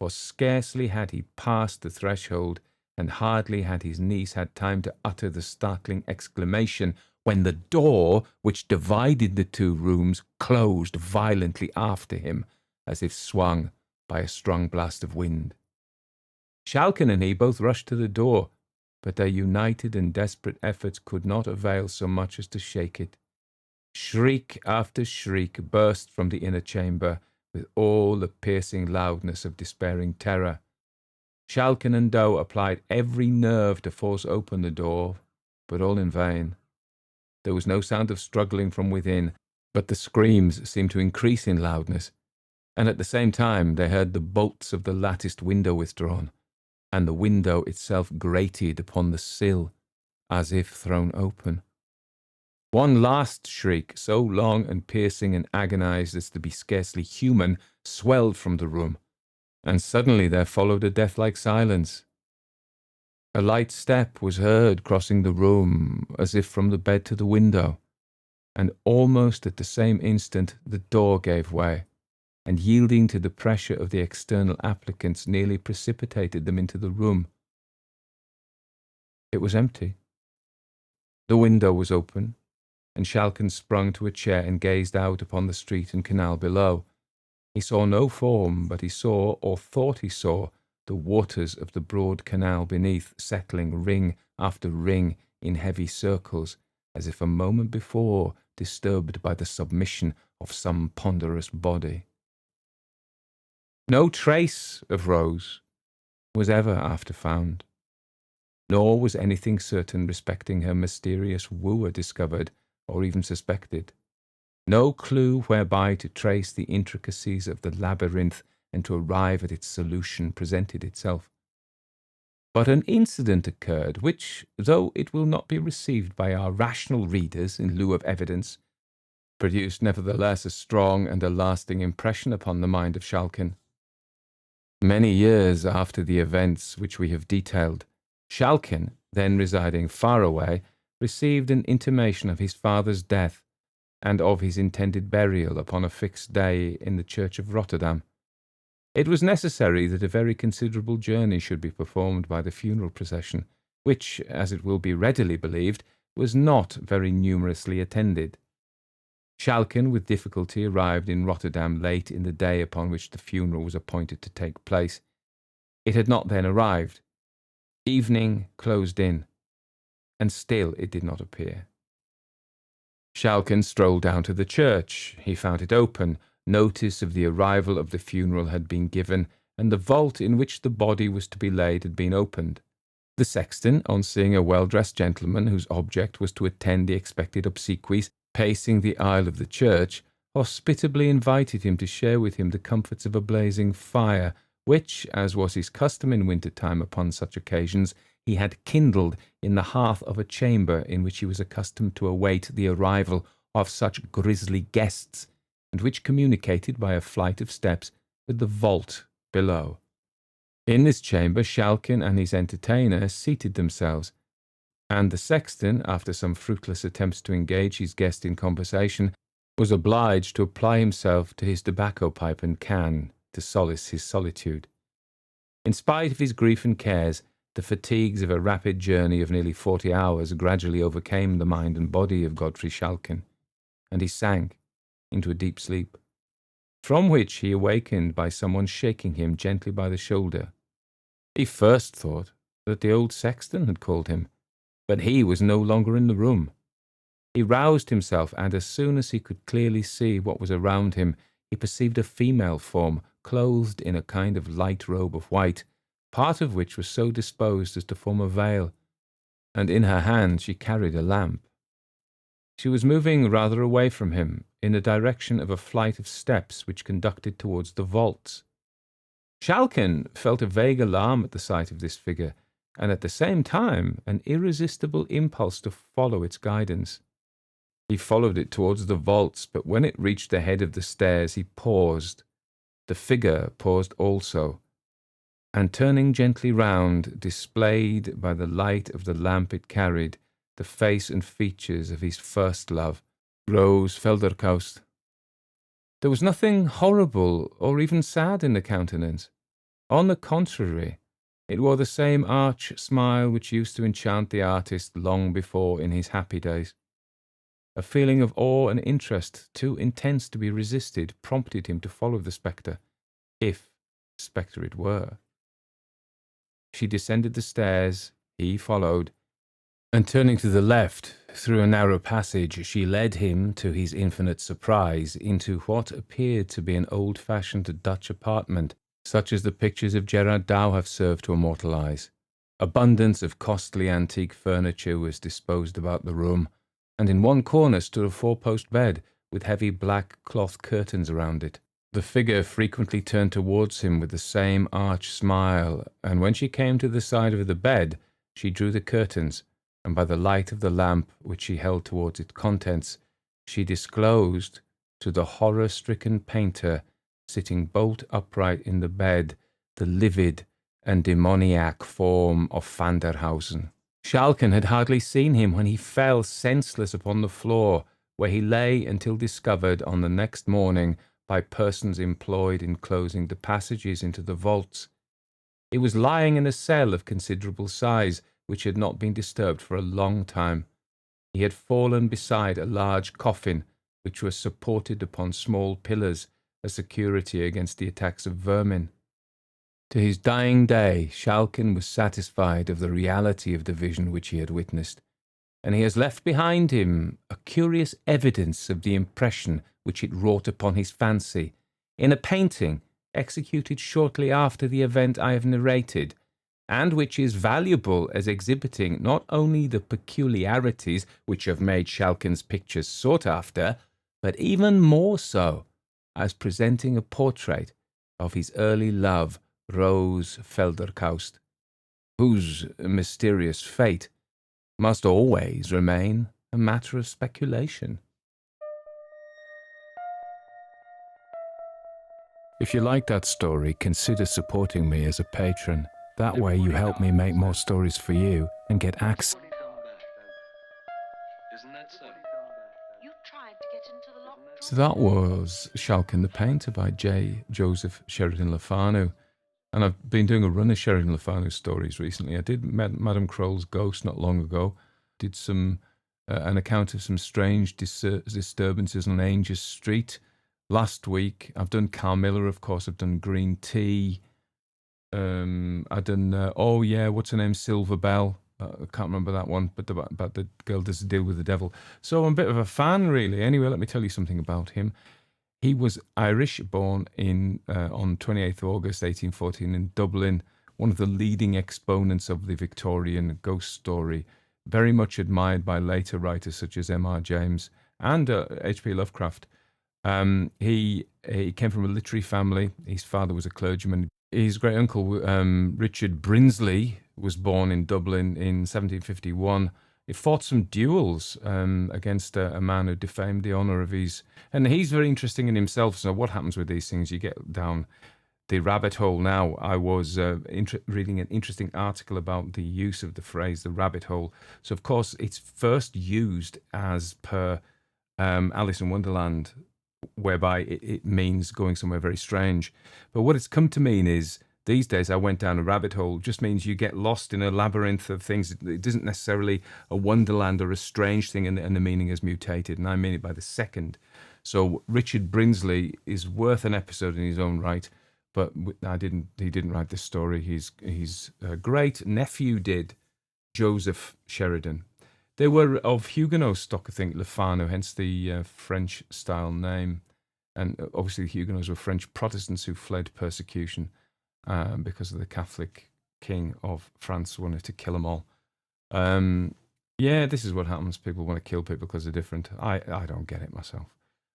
for scarcely had he passed the threshold, and hardly had his niece had time to utter the startling exclamation, when the door which divided the two rooms closed violently after him, as if swung by a strong blast of wind. Schalken and he both rushed to the door, but their united and desperate efforts could not avail so much as to shake it. Shriek after shriek burst from the inner chamber, with all the piercing loudness of despairing terror. Schalken and Douw applied every nerve to force open the door, but all in vain. There was no sound of struggling from within, but the screams seemed to increase in loudness, and at the same time they heard the bolts of the latticed window withdrawn, and the window itself grated upon the sill, as if thrown open. One last shriek, so long and piercing and agonized as to be scarcely human, swelled from the room, and suddenly there followed a death-like silence. A light step was heard crossing the room, as if from the bed to the window, and almost at the same instant the door gave way, and yielding to the pressure of the external applicants, nearly precipitated them into the room. It was empty. The window was open, and Schalken sprung to a chair and gazed out upon the street and canal below. He saw no form, but he saw, or thought he saw, the waters of the broad canal beneath settling ring after ring in heavy circles, as if a moment before disturbed by the submission of some ponderous body. No trace of Rose was ever after found, nor was anything certain respecting her mysterious wooer discovered or even suspected. No clue whereby to trace the intricacies of the labyrinth and to arrive at its solution presented itself. But an incident occurred which, though it will not be received by our rational readers in lieu of evidence, produced nevertheless a strong and a lasting impression upon the mind of Schalken. Many years after the events which we have detailed, Schalken, then residing far away, received an intimation of his father's death, and of his intended burial upon a fixed day in the church of Rotterdam. It was necessary that a very considerable journey should be performed by the funeral procession, which, as it will be readily believed, was not very numerously attended. Schalken with difficulty arrived in Rotterdam late in the day upon which the funeral was appointed to take place. It had not then arrived. Evening closed in, and still it did not appear. Schalken strolled down to the church. He found it open. Notice of the arrival of the funeral had been given, and the vault in which the body was to be laid had been opened. The sexton, on seeing a well-dressed gentleman whose object was to attend the expected obsequies, pacing the aisle of the church, hospitably invited him to share with him the comforts of a blazing fire, which, as was his custom in winter-time upon such occasions, he had kindled in the hearth of a chamber in which he was accustomed to await the arrival of such grisly guests, and which communicated by a flight of steps with the vault below. In this chamber Schalken and his entertainer seated themselves, and the sexton, after some fruitless attempts to engage his guest in conversation, was obliged to apply himself to his tobacco pipe and can to solace his solitude. In spite of his grief and cares, the fatigues of a rapid journey of nearly 40 hours gradually overcame the mind and body of Godfrey Schalken, and he sank into a deep sleep, from which he awakened by someone shaking him gently by the shoulder. He first thought that the old sexton had called him, but he was no longer in the room. He roused himself, and as soon as he could clearly see what was around him, he perceived a female form, clothed in a kind of light robe of white, part of which was so disposed as to form a veil, and in her hand she carried a lamp. She was moving rather away from him, in the direction of a flight of steps which conducted towards the vaults. Schalken felt a vague alarm at the sight of this figure, and at the same time an irresistible impulse to follow its guidance. He followed it towards the vaults, but when it reached the head of the stairs, he paused. The figure paused also, and turning gently round, displayed by the light of the lamp it carried the face and features of his first love, Rose Felderkaust. There was nothing horrible or even sad in the countenance. On the contrary, it wore the same arch smile which used to enchant the artist long before in his happy days. A feeling of awe and interest, too intense to be resisted, prompted him to follow the spectre, if spectre it were. She descended the stairs, he followed, and turning to the left, through a narrow passage, she led him, to his infinite surprise, into what appeared to be an old-fashioned Dutch apartment, such as the pictures of Gerard Douw have served to immortalize. Abundance of costly antique furniture was disposed about the room, and in one corner stood a four-post bed, with heavy black cloth curtains around it. The figure frequently turned towards him with the same arch smile, and when she came to the side of the bed, she drew the curtains, and by the light of the lamp which she held towards its contents, she disclosed to the horror-stricken painter, sitting bolt upright in the bed, the livid and demoniac form of Vanderhausen. Schalken had hardly seen him when he fell senseless upon the floor, where he lay until discovered on the next morning by persons employed in closing the passages into the vaults. He was lying in a cell of considerable size, which had not been disturbed for a long time. He had fallen beside a large coffin, which was supported upon small pillars, a security against the attacks of vermin. To his dying day, Schalken was satisfied of the reality of the vision which he had witnessed, and he has left behind him a curious evidence of the impression which it wrought upon his fancy, in a painting executed shortly after the event I have narrated, and which is valuable as exhibiting not only the peculiarities which have made Schalken's pictures sought after, but even more so as presenting a portrait of his early love, Rose Felderkaust, whose mysterious fate must always remain a matter of speculation. If you like that story, consider supporting me as a patron. That way you help me make more stories for you and get access. Isn't that so? You tried to get into the locked room. So that was Schalken the Painter by J. Joseph Sheridan Le Fanu. And I've been doing a run of Sheridan Le Fanu stories recently. I did Madame Kroll's Ghost not long ago. Did some an account of some strange disturbances on Angers Street. Last week, I've done Carmilla, of course. I've done Green Tea. I've done, what's her name? Silver Bell. I can't remember that one, but about the girl does a deal with the devil. So I'm a bit of a fan, really. Anyway, let me tell you something about him. He was Irish, born on 28th August 1814 in Dublin, one of the leading exponents of the Victorian ghost story, very much admired by later writers such as M.R. James and H.P. Lovecraft. He came from a literary family. His father was a clergyman. His great uncle, Richard Brinsley, was born in Dublin in 1751. He fought some duels against a man who defamed the honour of his... And he's very interesting in himself. So what happens with these things? You get down the rabbit hole now. I was reading an interesting article about the use of the phrase, the rabbit hole. So, of course, it's first used as per Alice in Wonderland, whereby it means going somewhere very strange. But what it's come to mean is, these days I went down a rabbit hole, just means you get lost in a labyrinth of things. It isn't necessarily a wonderland or a strange thing, and the meaning has mutated, and I mean it by the second. So Richard Brinsley is worth an episode in his own right, but he didn't write this story. His great nephew did, Joseph Sheridan. They were of Huguenot stock, I think, Le Fanu, hence the French-style name. And obviously the Huguenots were French Protestants who fled persecution because of the Catholic king of France wanted to kill them all. This is what happens. People want to kill people because they're different. I don't get it myself.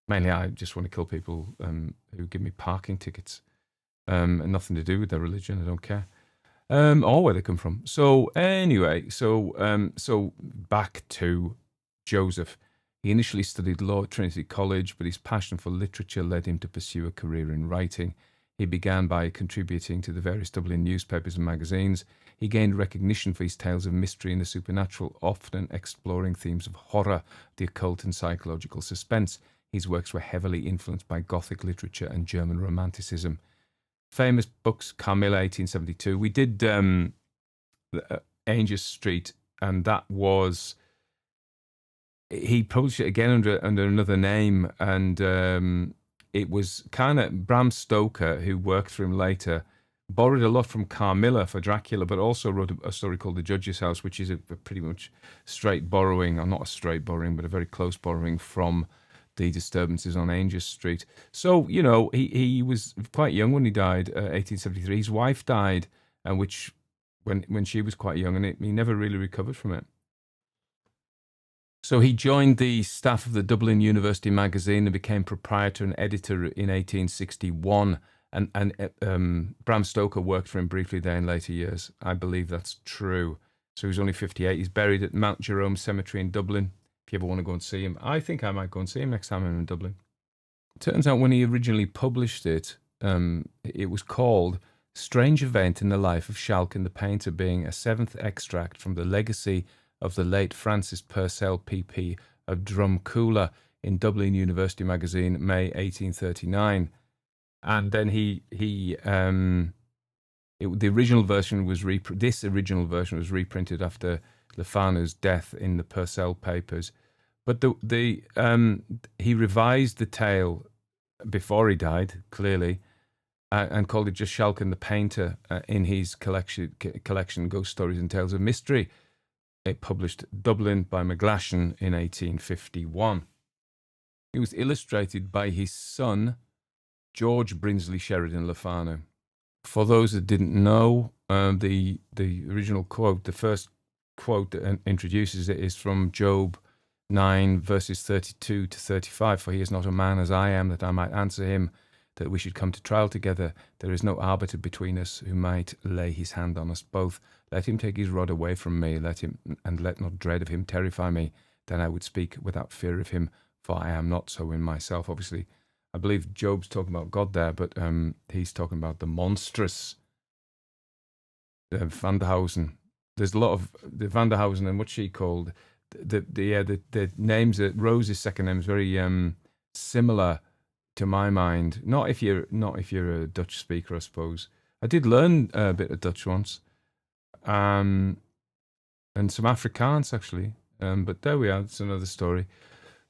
Mainly, I just want to kill people who give me parking tickets. Nothing to do with their religion. I don't care. Or where they come from. So anyway, so back to Joseph. He initially studied law at Trinity College, but his passion for literature led him to pursue a career in writing. He began by contributing to the various Dublin newspapers and magazines. He gained recognition for his tales of mystery and the supernatural, often exploring themes of horror, the occult, and psychological suspense. His works were heavily influenced by Gothic literature and German Romanticism. Famous books, Carmilla, 1872. We did Angus Street, and that was... He published it again under another name, and it was kind of Bram Stoker, who worked for him later, borrowed a lot from Carmilla for Dracula, but also wrote a story called The Judge's House, which is a pretty much straight borrowing, or not a straight borrowing, but a very close borrowing from the disturbances on Angus Street. So, you know, he was quite young when he died, 1873. His wife died, and which when she was quite young, and he never really recovered from it. So he joined the staff of the Dublin University magazine and became proprietor and editor in 1861. And Bram Stoker worked for him briefly there in later years. I believe that's true. So he's only 58. He's buried at Mount Jerome Cemetery in Dublin. If you ever want to go and see him, I think I might go and see him next time I'm in Dublin. Turns out when he originally published it, it was called Strange Event in the Life of Schalken the Painter, being a seventh extract from the legacy of the late Francis Purcell PP of Drumcoola in Dublin University magazine, May 1839. And then the original version was this original version was reprinted after Le Fanu's death in the Purcell papers. But he revised the tale before he died, clearly, and called it just Schalken the Painter in his collection Ghost Stories and Tales of Mystery. It published Dublin by McGlashan in 1851. It was illustrated by his son, George Brinsley Sheridan Le Fanu. For those that didn't know, the original quote, the first quote that introduces it is from Job 9, verses 32 to 35. For he is not a man as I am, that I might answer him, that we should come to trial together. There is no arbiter between us who might lay his hand on us both. Let him take his rod away from me, let not dread of him terrify me. Then I would speak without fear of him, for I am not so in myself. Obviously, I believe Job's talking about God there, but he's talking about the monstrous Vanderhausen. There's a lot of the Vanderhausen, and what's she called? The names. Rose's second name is very similar to my mind. Not if you're a Dutch speaker, I suppose. I did learn a bit of Dutch once, and some Afrikaans actually. But there we are. It's another story.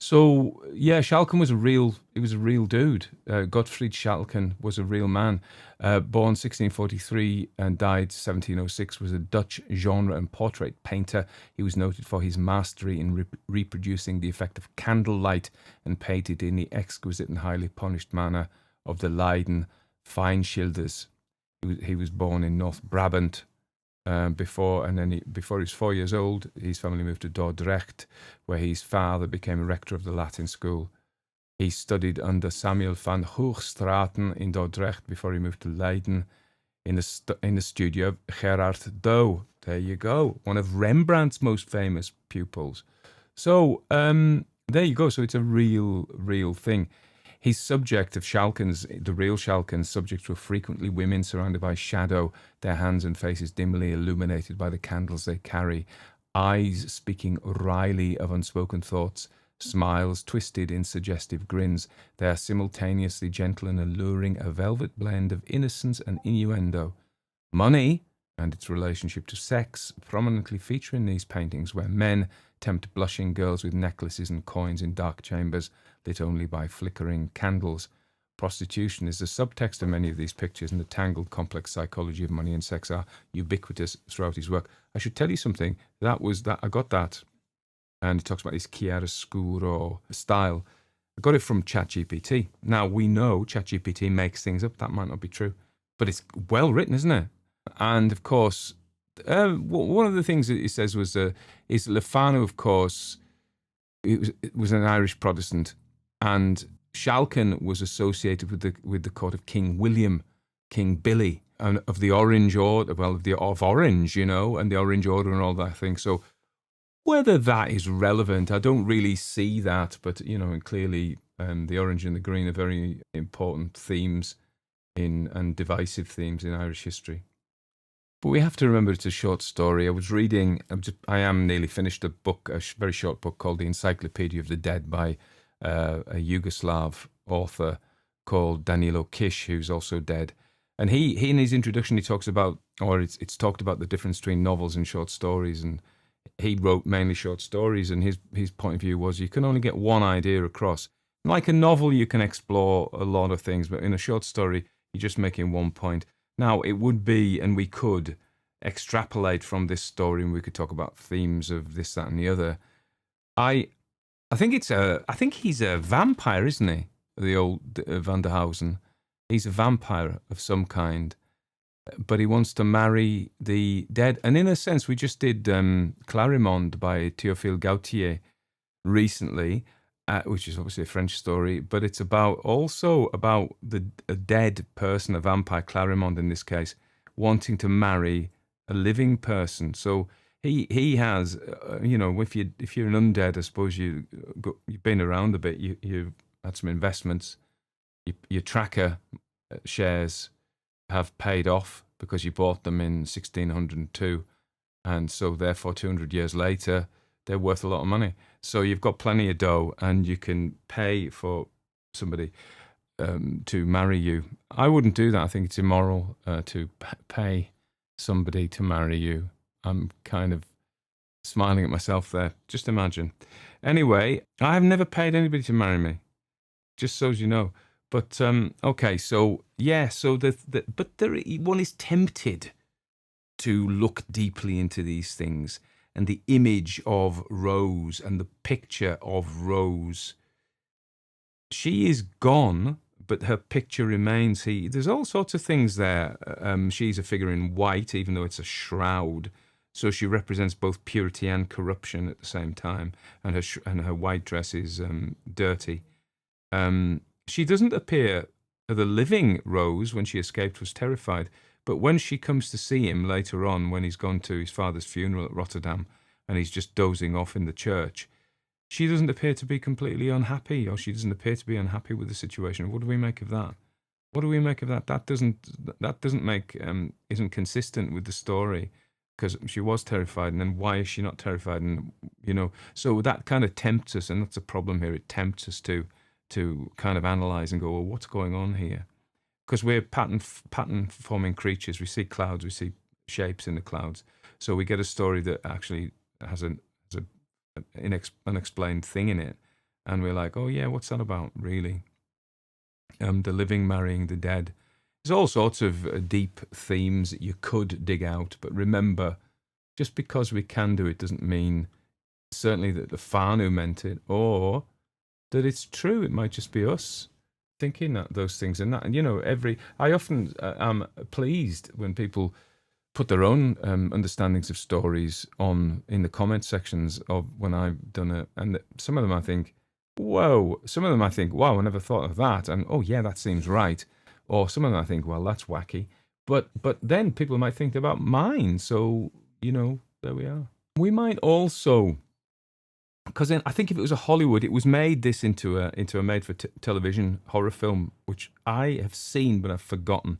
So yeah, Schalken was a real dude. Gottfried Schalken was a real man. Born 1643 and died 1706, was a Dutch genre and portrait painter. He was noted for his mastery in reproducing the effect of candlelight and painted in the exquisite and highly polished manner of the Leiden Feinschilders. He was born in North Brabant. Before he was 4 years old, his family moved to Dordrecht, where his father became a rector of the Latin school. He studied under Samuel van Hoogstraten in Dordrecht before he moved to Leiden in the studio of Gerard Douw. There you go, one of Rembrandt's most famous pupils. So there you go. So it's a real thing. His subject of the real Schalken's subjects were frequently women surrounded by shadow, their hands and faces dimly illuminated by the candles they carry, eyes speaking wryly of unspoken thoughts, smiles twisted in suggestive grins. They are simultaneously gentle and alluring, a velvet blend of innocence and innuendo. Money and its relationship to sex prominently feature in these paintings, where men tempt blushing girls with necklaces and coins in dark chambers lit only by flickering candles. Prostitution is the subtext of many of these pictures, and the tangled, complex psychology of money and sex are ubiquitous throughout his work. I should tell you something. I got that, and it talks about his chiaroscuro style. I got it from ChatGPT. Now, we know ChatGPT makes things up. That might not be true, but it's well written, isn't it? And of course, one of the things that he says is Le Fanu, of course, it was an Irish Protestant, and Schalken was associated with the court of King William, King Billy and of the Orange Order, of Orange, and the Orange Order and all that thing. So whether that is relevant, I don't really see that, but and clearly the orange and the green are very important themes and divisive themes in Irish history. But we have to remember it's a short story. I am nearly finished a book, a very short book called The Encyclopedia of the Dead by a Yugoslav author called Danilo Kish, who's also dead. And he in his introduction, he talks about, or it's talked about the difference between novels and short stories. And he wrote mainly short stories, and his point of view was you can only get one idea across. Like a novel, you can explore a lot of things, but in a short story, you're just making one point. Now, it would be, and we could extrapolate from this story, and we could talk about themes of this, that, and the other. I think he's a vampire, isn't he? The old Vanderhausen. He's a vampire of some kind, but he wants to marry the dead. And in a sense, we just did Clarimonde by Théophile Gautier recently, which is obviously a French story, but it's also about a dead person, a vampire, Clarimonde in this case, wanting to marry a living person. So he has, if you're an undead, I suppose you've been around a bit. You've had some investments. Your tracker shares have paid off because you bought them in 1602, and so therefore 200 years later they're worth a lot of money. So you've got plenty of dough, and you can pay for somebody to marry you. I wouldn't do that. I think it's immoral to pay somebody to marry you. I'm kind of smiling at myself there. Just imagine. Anyway, I have never paid anybody to marry me, just so as you know. But okay, so yeah, so one is tempted to look deeply into these things, and the image of Rose and the picture of Rose. She is gone, but her picture remains. There's all sorts of things there. She's a figure in white, even though it's a shroud. So she represents both purity and corruption at the same time, and her white dress is dirty. She doesn't appear. The living Rose, when she escaped, was terrified. But when she comes to see him later on, when he's gone to his father's funeral at Rotterdam, and he's just dozing off in the church, she doesn't appear to be completely unhappy, or she doesn't appear to be unhappy with the situation. What do we make of that? What do we make of that? That doesn't make isn't consistent with the story, because she was terrified, and then why is she not terrified? And so that kind of tempts us, and that's a problem here. It tempts us to kind of analyze and go, well, what's going on here? Because we're pattern forming creatures. We see clouds, we see shapes in the clouds. So we get a story that actually has an unexplained thing in it, and we're like, oh yeah, what's that about, really? The living marrying the dead. There's all sorts of deep themes that you could dig out, but remember, just because we can do it doesn't mean certainly that the Fanu meant it, or that it's true. It might just be us thinking those things, and I often am pleased when people put their own understandings of stories in the comment sections of when I've done it, and some of them I think, whoa. Some of them I think, wow, I never thought of that, and oh yeah, that seems right. Or some of them I think, well, that's wacky. But then people might think about mine. So there we are. We might also, because I think if it was a Hollywood, it was made this into a made-for-television horror film, which I have seen but I've forgotten,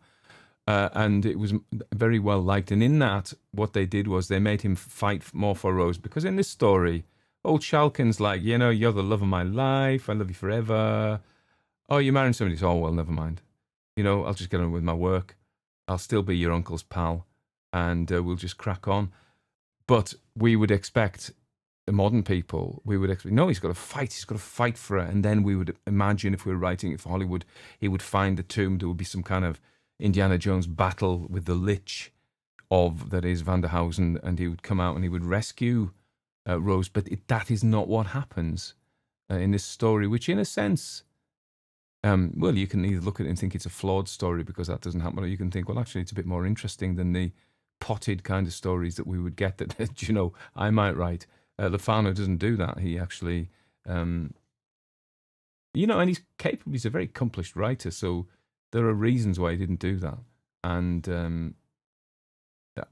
and it was very well liked. And in that, what they did was they made him fight more for Rose, because in this story, old Schalken's like, you're the love of my life, I love you forever. Oh, you're marrying somebody? Oh well, never mind. I'll just get on with my work. I'll still be your uncle's pal, and we'll just crack on. But we would expect the modern people, no, he's got to fight for her. And then we would imagine, if we were writing it for Hollywood, he would find the tomb. There would be some kind of Indiana Jones battle with the Lich that is Vanderhausen, and he would come out and he would rescue Rose. But that is not what happens in this story, which in a sense, well, you can either look at it and think it's a flawed story because that doesn't happen, or you can think, well, actually, it's a bit more interesting than the potted kind of stories that we would get that, I might write. Fanu doesn't do that. He actually, and he's capable. He's a very accomplished writer, so there are reasons why he didn't do that. and that,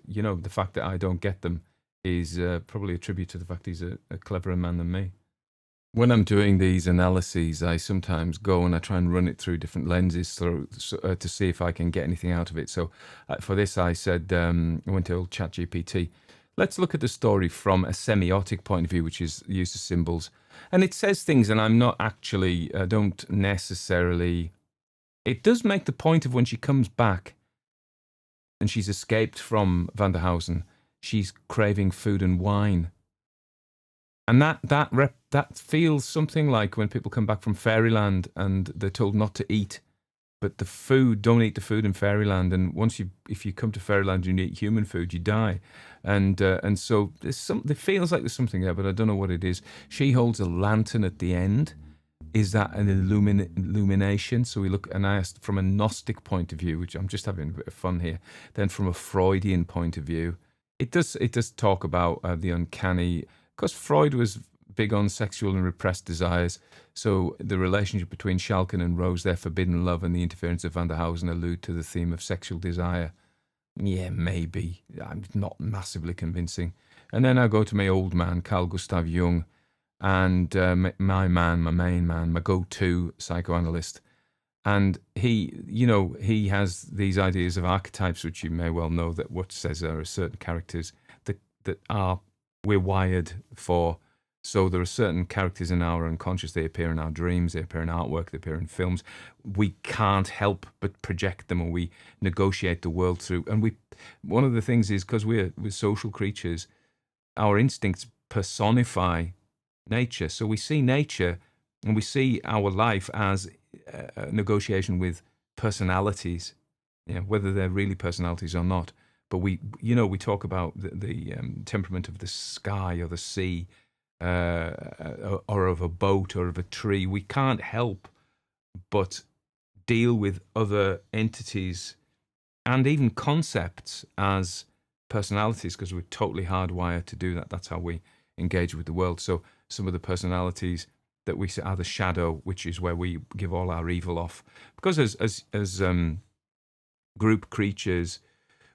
the fact that I don't get them is probably a tribute to the fact he's a cleverer man than me. When I'm doing these analyses, I sometimes go and I try and run it through different lenses to see if I can get anything out of it. So for this, I said, I went to old ChatGPT. Let's look at the story from a semiotic point of view, which is the use of symbols. And it says things, and I'm not actually, I don't necessarily... It does make the point of when she comes back and she's escaped from Vanderhausen, she's craving food and wine. And that feels something like when people come back from fairyland and they're told not to eat, but the food, don't eat the food in fairyland. And if you come to fairyland and you eat human food, you die. And so it feels like there's something there, but I don't know what it is. She holds a lantern at the end. Is that an illumination? So we look, and I asked from a Gnostic point of view, which I'm just having a bit of fun here. Then from a Freudian point of view, it does talk about the uncanny. Because Freud was big on sexual and repressed desires, so the relationship between Schalken and Rose, their forbidden love, and the interference of Vanderhausen allude to the theme of sexual desire. Yeah, maybe. I'm not massively convincing. And then I go to my old man, Carl Gustav Jung, and my main man, my go-to psychoanalyst. And he has these ideas of archetypes, which you may well know, that what says there are certain characters that we're wired for. So there are certain characters in our unconscious. They appear in our dreams, they appear in artwork, they appear in films. We can't help but project them, or we negotiate the world through. And one of the things is, because we're social creatures, our instincts personify nature. So we see nature and we see our life as a negotiation with personalities, whether they're really personalities or not. But we talk about the temperament of the sky or the sea, or of a boat or of a tree. We can't help but deal with other entities and even concepts as personalities, because we're totally hardwired to do that. That's how we engage with the world. So some of the personalities that we see are the shadow, which is where we give all our evil off. Because as group creatures,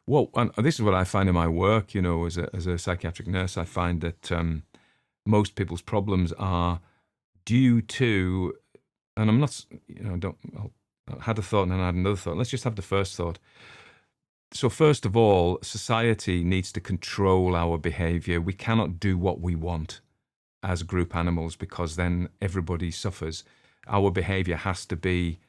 well, and this is what I find in my work, as a psychiatric nurse. I find that most people's problems are due to, and I'm not, I had a thought and then I had another thought. Let's just have the first thought. So first of all, society needs to control our behavior. We cannot do what we want as group animals, because then everybody suffers. Our behavior has to be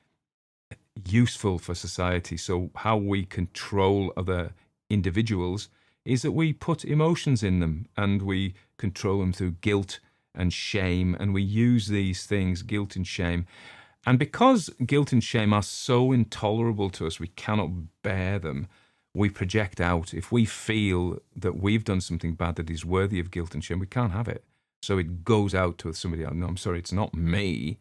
useful for society. So how we control other individuals is that we put emotions in them, and we control them through guilt and shame, and we use these things, guilt and shame. And because guilt and shame are so intolerable to us, we cannot bear them, we project out. If we feel that we've done something bad that is worthy of guilt and shame, we can't have it. So it goes out to somebody else. No, I'm sorry, it's not me.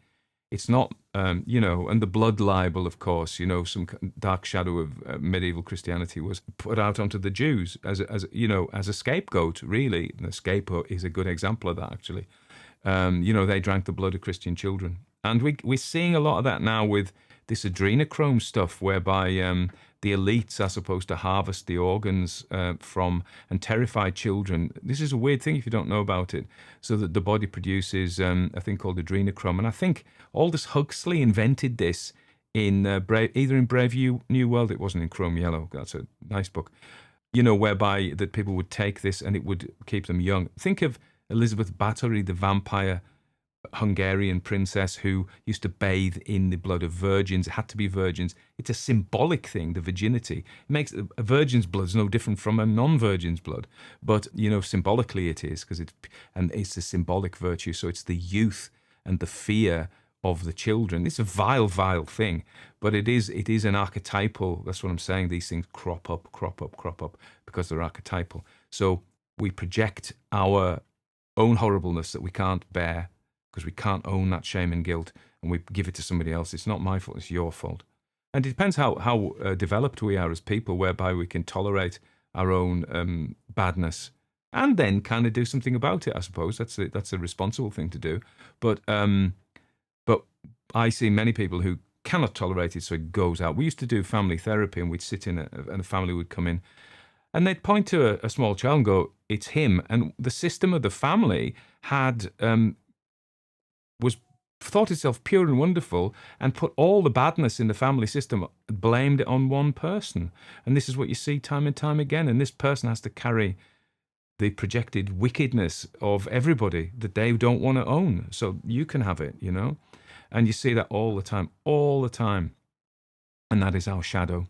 It's not, and the blood libel, of course, some dark shadow of medieval Christianity was put out onto the Jews as a scapegoat, really. And the scapegoat is a good example of that, actually. They drank the blood of Christian children. And we're seeing a lot of that now with this adrenochrome stuff, whereby the elites are supposed to harvest the organs from and terrify children. This is a weird thing if you don't know about it. So that the body produces a thing called adrenochrome. And I think Aldous Huxley invented this in either in Brave New World. It wasn't in Chrome Yellow. That's a nice book. Whereby that people would take this and it would keep them young. Think of Elizabeth Bathory, the vampire Hungarian princess who used to bathe in the blood of virgins. It had to be virgins. It's a symbolic thing, the virginity. It makes a virgin's blood is no different from a non-virgin's blood, but symbolically it is, because it's a symbolic virtue. So it's the youth and the fear of the children. It's a vile thing, but it is an archetypal. That's what I'm saying. These things crop up because they're archetypal. So we project our own horribleness that we can't bear, because we can't own that shame and guilt, and we give it to somebody else. It's not my fault, it's your fault. And it depends how developed we are as people, whereby we can tolerate our own badness and then kind of do something about it, I suppose. That's a responsible thing to do. But I see many people who cannot tolerate it, so it goes out. We used to do family therapy, and we'd sit in, and the family would come in, and they'd point to a small child and go, "It's him." And the system of the family had was thought itself pure and wonderful, and put all the badness in the family system, blamed it on one person. And this is what you see time and time again. And this person has to carry the projected wickedness of everybody that they don't want to own. So you can have it, you know? And you see that all the time. And that is our shadow.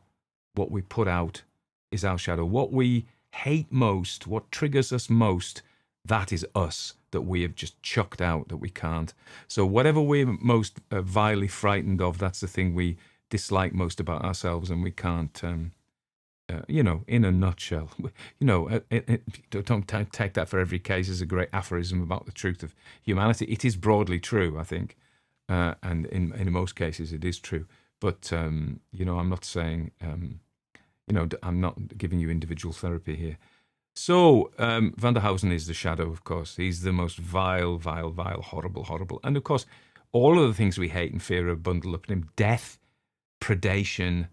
What we put out is our shadow. What we hate most, what triggers us most, that is us, that we have just chucked out, that we can't. So whatever we're most vilely frightened of, that's the thing we dislike most about ourselves, and we can't, you know, in a nutshell. You know, don't take that for every case as a great aphorism about the truth of humanity. It is broadly true, I think, and in most cases it is true. But, you know, I'm not saying, you know, I'm not giving you individual therapy here. So, Vanderhausen is the shadow, of course. He's the most vile, horrible. And, of course, all of the things we hate and fear are bundled up in him. Death, predation,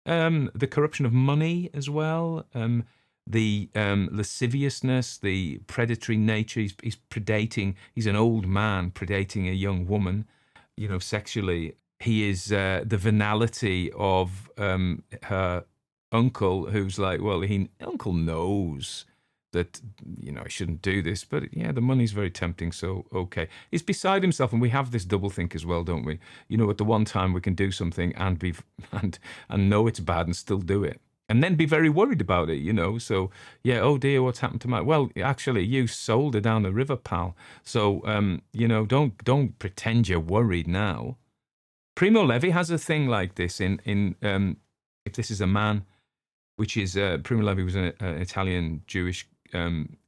the corruption of money as well, the lasciviousness, the predatory nature. He's predating. He's an old man predating a young woman, you know, sexually. He is the venality of her uncle, who's like, well, uncle knows that, you know, I shouldn't do this, but yeah, the money's very tempting, so okay. He's beside himself, and we have this double think as well, don't we? You know, at the one time we can do something and know it's bad and still do it, and then be very worried about it, you know. So yeah, oh dear, what's happened to my? Well, actually, you sold her down the river, pal. So you know, don't pretend you're worried now. Primo Levi has a thing like this in If This Is a Man, which is Primo Levi was an Italian Jewish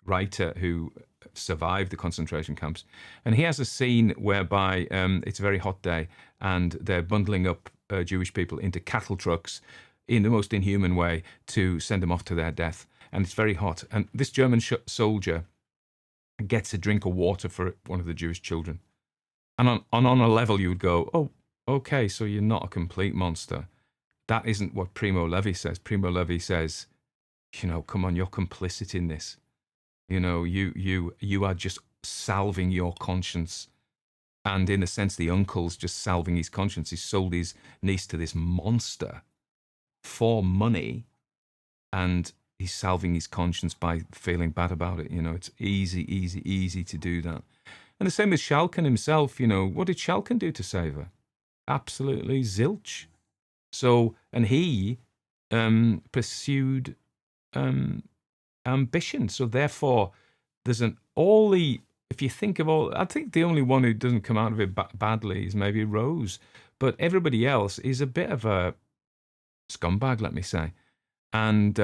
writer who survived the concentration camps, and he has a scene whereby it's a very hot day, and they're bundling up Jewish people into cattle trucks in the most inhuman way to send them off to their death, and it's very hot, and this German soldier gets a drink of water for one of the Jewish children, and on a level you would go, oh, okay, so you're not a complete monster. That isn't what Primo Levi says. Primo Levi says, you know, come on, you're complicit in this. You know, you are just salving your conscience. And in a sense, the uncle's just salving his conscience. He sold his niece to this monster for money, and he's salving his conscience by feeling bad about it. You know, it's easy to do that. And the same with Schalken himself. You know, what did Schalken do to save her? Absolutely zilch. So, and he pursued ambition. So therefore, there's if you think of all, I think the only one who doesn't come out of it badly is maybe Rose. But everybody else is a bit of a scumbag, let me say. And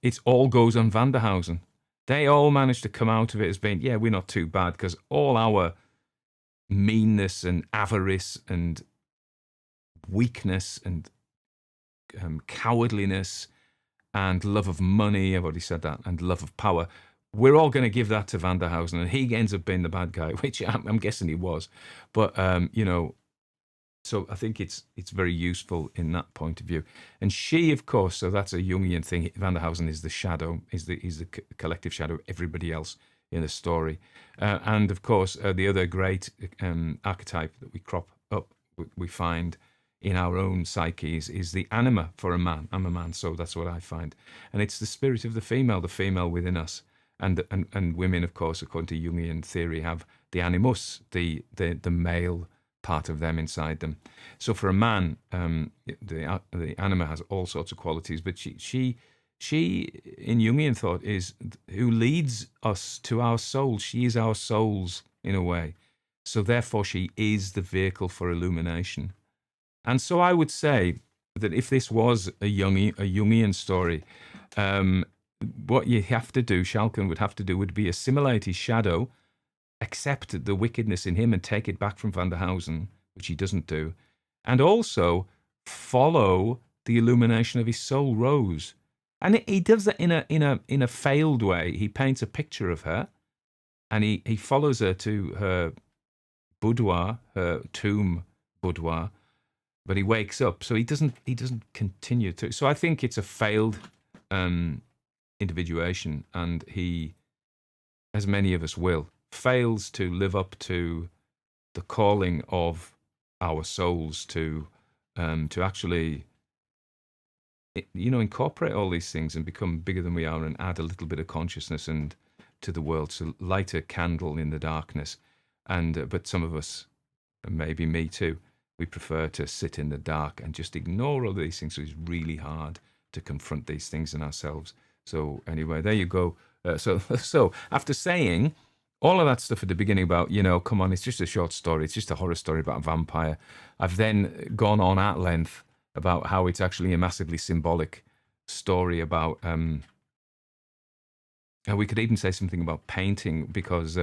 it all goes on Vanderhausen. They all manage to come out of it as being, yeah, we're not too bad, because all our meanness and avarice and weakness and cowardliness and love of money, I've already said that, and love of power, we're all going to give that to Vanderhausen, and he ends up being the bad guy, which I'm guessing he was. But, you know, so I think it's very useful in that point of view. And she, of course, so that's a Jungian thing. Vanderhausen is the shadow, is the collective shadow of everybody else in the story. And, of course, the other great archetype that we crop up, we find in our own psyches, is the anima for a man. I'm a man, so that's what I find. And it's the spirit of the female within us. And women, of course, according to Jungian theory, have the animus, the male part of them inside them. So for a man, the anima has all sorts of qualities, but she in Jungian thought is who leads us to our souls. She is our souls in a way. So therefore she is the vehicle for illumination. And so I would say that if this was a Jungian story, what you have to do, Schalken would have to do, would be assimilate his shadow, accept the wickedness in him and take it back from Vanderhausen, which he doesn't do, and also follow the illumination of his soul, Rose. And he does that in a failed way. He paints a picture of her, and he follows her to her boudoir, her tomb boudoir, but he wakes up, so he doesn't continue to. So I think it's a failed individuation, and he, as many of us will, fails to live up to the calling of our souls to actually, incorporate all these things and become bigger than we are, and add a little bit of consciousness and to the world, to light a candle in the darkness. And but some of us, and maybe me too, we prefer to sit in the dark and just ignore all these things. So it's really hard to confront these things in ourselves. So anyway, there you go. So after saying all of that stuff at the beginning about, come on, it's just a short story, it's just a horror story about a vampire, I've then gone on at length about how it's actually a massively symbolic story about, we could even say something about painting, because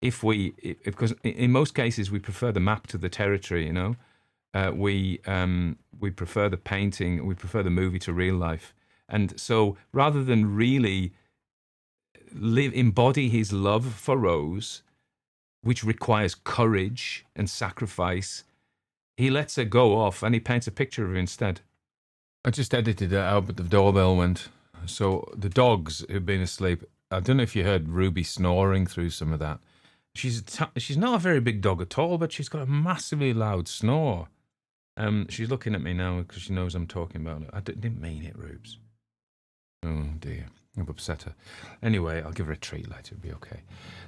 because in most cases we prefer the map to the territory, we prefer the painting, we prefer the movie to real life. And so rather than really embody his love for Rose, which requires courage and sacrifice, he lets her go off and he paints a picture of her instead. I just edited it out, but the doorbell went. So the dogs who've been asleep, I don't know if you heard Ruby snoring through some of that. She's not a very big dog at all, but she's got a massively loud snore. She's looking at me now because she knows I'm talking about it. I didn't mean it, Rubes. Oh dear, I've upset her. Anyway, I'll give her a treat later. It'll be okay.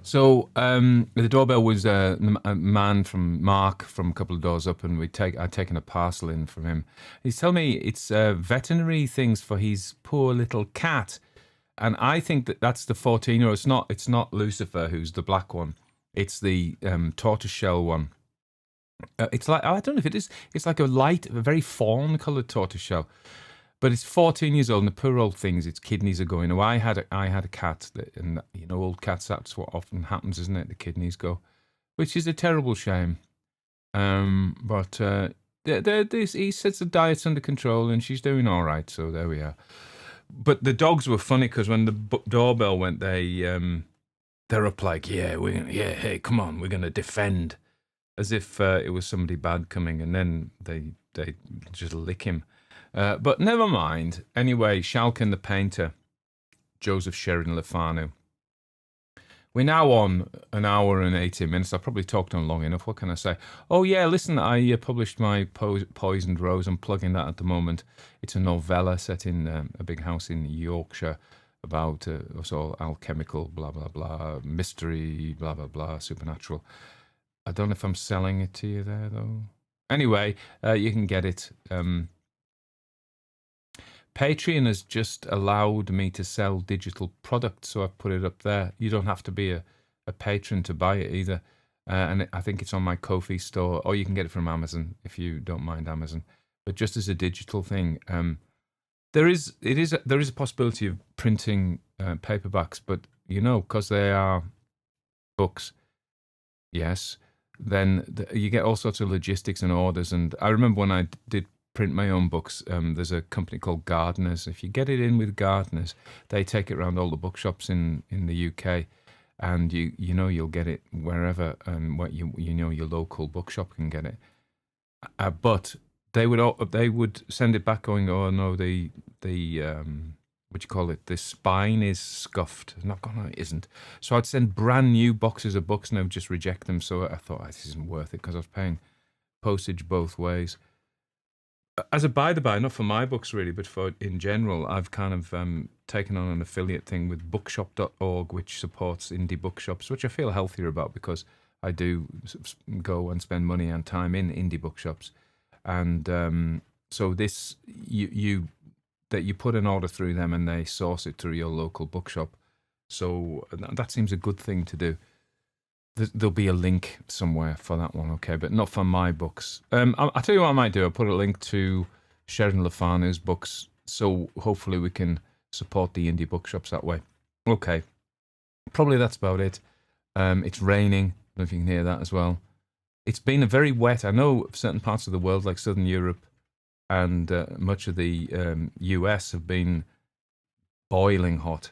So the doorbell was a man from Mark from a couple of doors up, and I'd taken a parcel in from him. He's telling me it's veterinary things for his poor little cat, and I think that's the 14-year-old. It's not Lucifer, who's the black one. It's the tortoiseshell one. It's like, I don't know if it is. It's like a very fawn-coloured tortoiseshell. But it's 14 years old, and the poor old things, its kidneys are going. I had a cat, and old cats, that's what often happens, isn't it? The kidneys go, which is a terrible shame. But he says the diet's under control, and she's doing all right. So there we are. But the dogs were funny because when the doorbell went, they're up like, hey, come on, we're gonna defend, as if it was somebody bad coming, and then they just lick him. But never mind. Anyway, Schalken the Painter, Joseph Sheridan Le Fanu. We're now on an hour and 18 minutes. I've probably talked on long enough. What can I say? Oh, yeah, listen, I published my Poisoned Rose. I'm plugging that at the moment. It's a novella set in a big house in Yorkshire about us all alchemical, blah, blah, blah, mystery, blah, blah, blah, supernatural. I don't know if I'm selling it to you there, though. Anyway, you can get it. Patreon has just allowed me to sell digital products, so I've put it up there. You don't have to be a patron to buy it either. And I think it's on my Ko-fi store, or you can get it from Amazon if you don't mind Amazon. But just as a digital thing, there is a possibility of printing paperbacks, but because they are books, yes, then you get all sorts of logistics and orders. And I remember when I did print my own books, there's a company called Gardeners. If you get it in with Gardeners, they take it around all the bookshops in the UK, and you'll get it wherever, and what your local bookshop can get it. But they would send it back going, oh no, the what do you call it, the spine is scuffed. And I've gone, no, it isn't. So I'd send brand new boxes of books and they would just reject them. So I thought, this isn't worth it, because I was paying postage both ways. As a by-the-by, not for my books really, but for in general, I've kind of taken on an affiliate thing with bookshop.org, which supports indie bookshops, which I feel healthier about, because I do go and spend money and time in indie bookshops. And so this, you put an order through them and they source it through your local bookshop. So that seems a good thing to do. There'll be a link somewhere for that one, okay, but not for my books. I'll tell you what I might do. I'll put a link to Sheridan Le Fanu's books, so hopefully we can support the indie bookshops that way. Okay, probably that's about it. It's raining. I don't know if you can hear that as well. It's been a very wet. I know certain parts of the world, like Southern Europe and much of the US, have been boiling hot,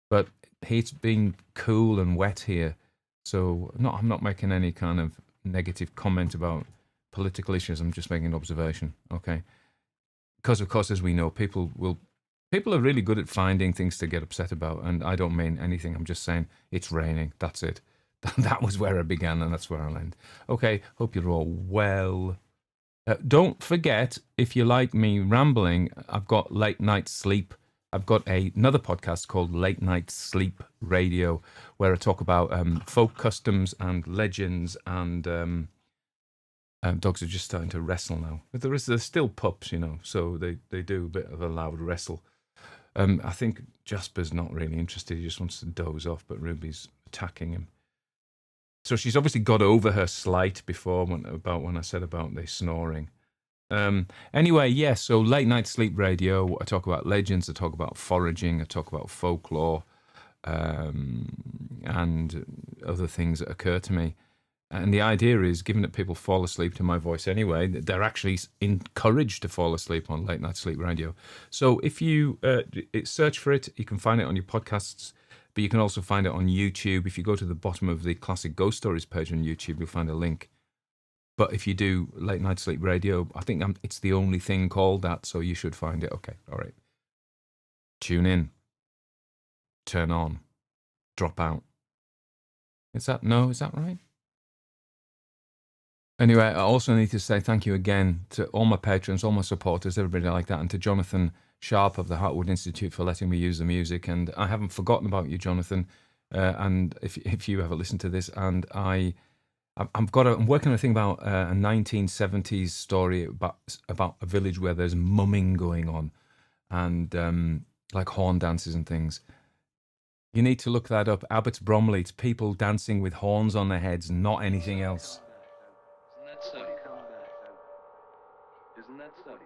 but it's been cool and wet here. So I'm not making any kind of negative comment about political issues. I'm just making an observation, okay? Because, of course, as we know, people are really good at finding things to get upset about, and I don't mean anything. I'm just saying it's raining. That's it. That was where I began, and that's where I'll end. Okay, hope you're all well. Don't forget, if you like me rambling, I've got Late Night Sleep. I've got another podcast called Late Night Sleep Radio, where I talk about folk customs and legends, and dogs are just starting to wrestle now. But there's still pups, so they do a bit of a loud wrestle. I think Jasper's not really interested. He just wants to doze off, but Ruby's attacking him. So she's obviously got over her slight before when I said about the snoring. Anyway, yes, so Late Night Sleep Radio, I talk about legends, I talk about foraging, I talk about folklore, and other things that occur to me. And the idea is, given that people fall asleep to my voice anyway, they're actually encouraged to fall asleep on Late Night Sleep Radio. So if you search for it, you can find it on your podcasts, but you can also find it on YouTube. If you go to the bottom of the Classic Ghost Stories page on YouTube, you'll find a link. But if you do Late Night Sleep Radio, I think it's the only thing called that, so you should find it. Okay, all right. Tune in. Turn on. Drop out. Is that right? Anyway, I also need to say thank you again to all my patrons, all my supporters, everybody like that, and to Jonathan Sharp of the Heartwood Institute for letting me use the music. And I haven't forgotten about you, Jonathan. And if you ever listen to this, and I'm working on a thing about a 1970s story about a village where there's mumming going on, and like horn dances and things. You need to look that up. Abbots Bromley. It's people dancing with horns on their heads, not anything else. Isn't that so? Isn't that so?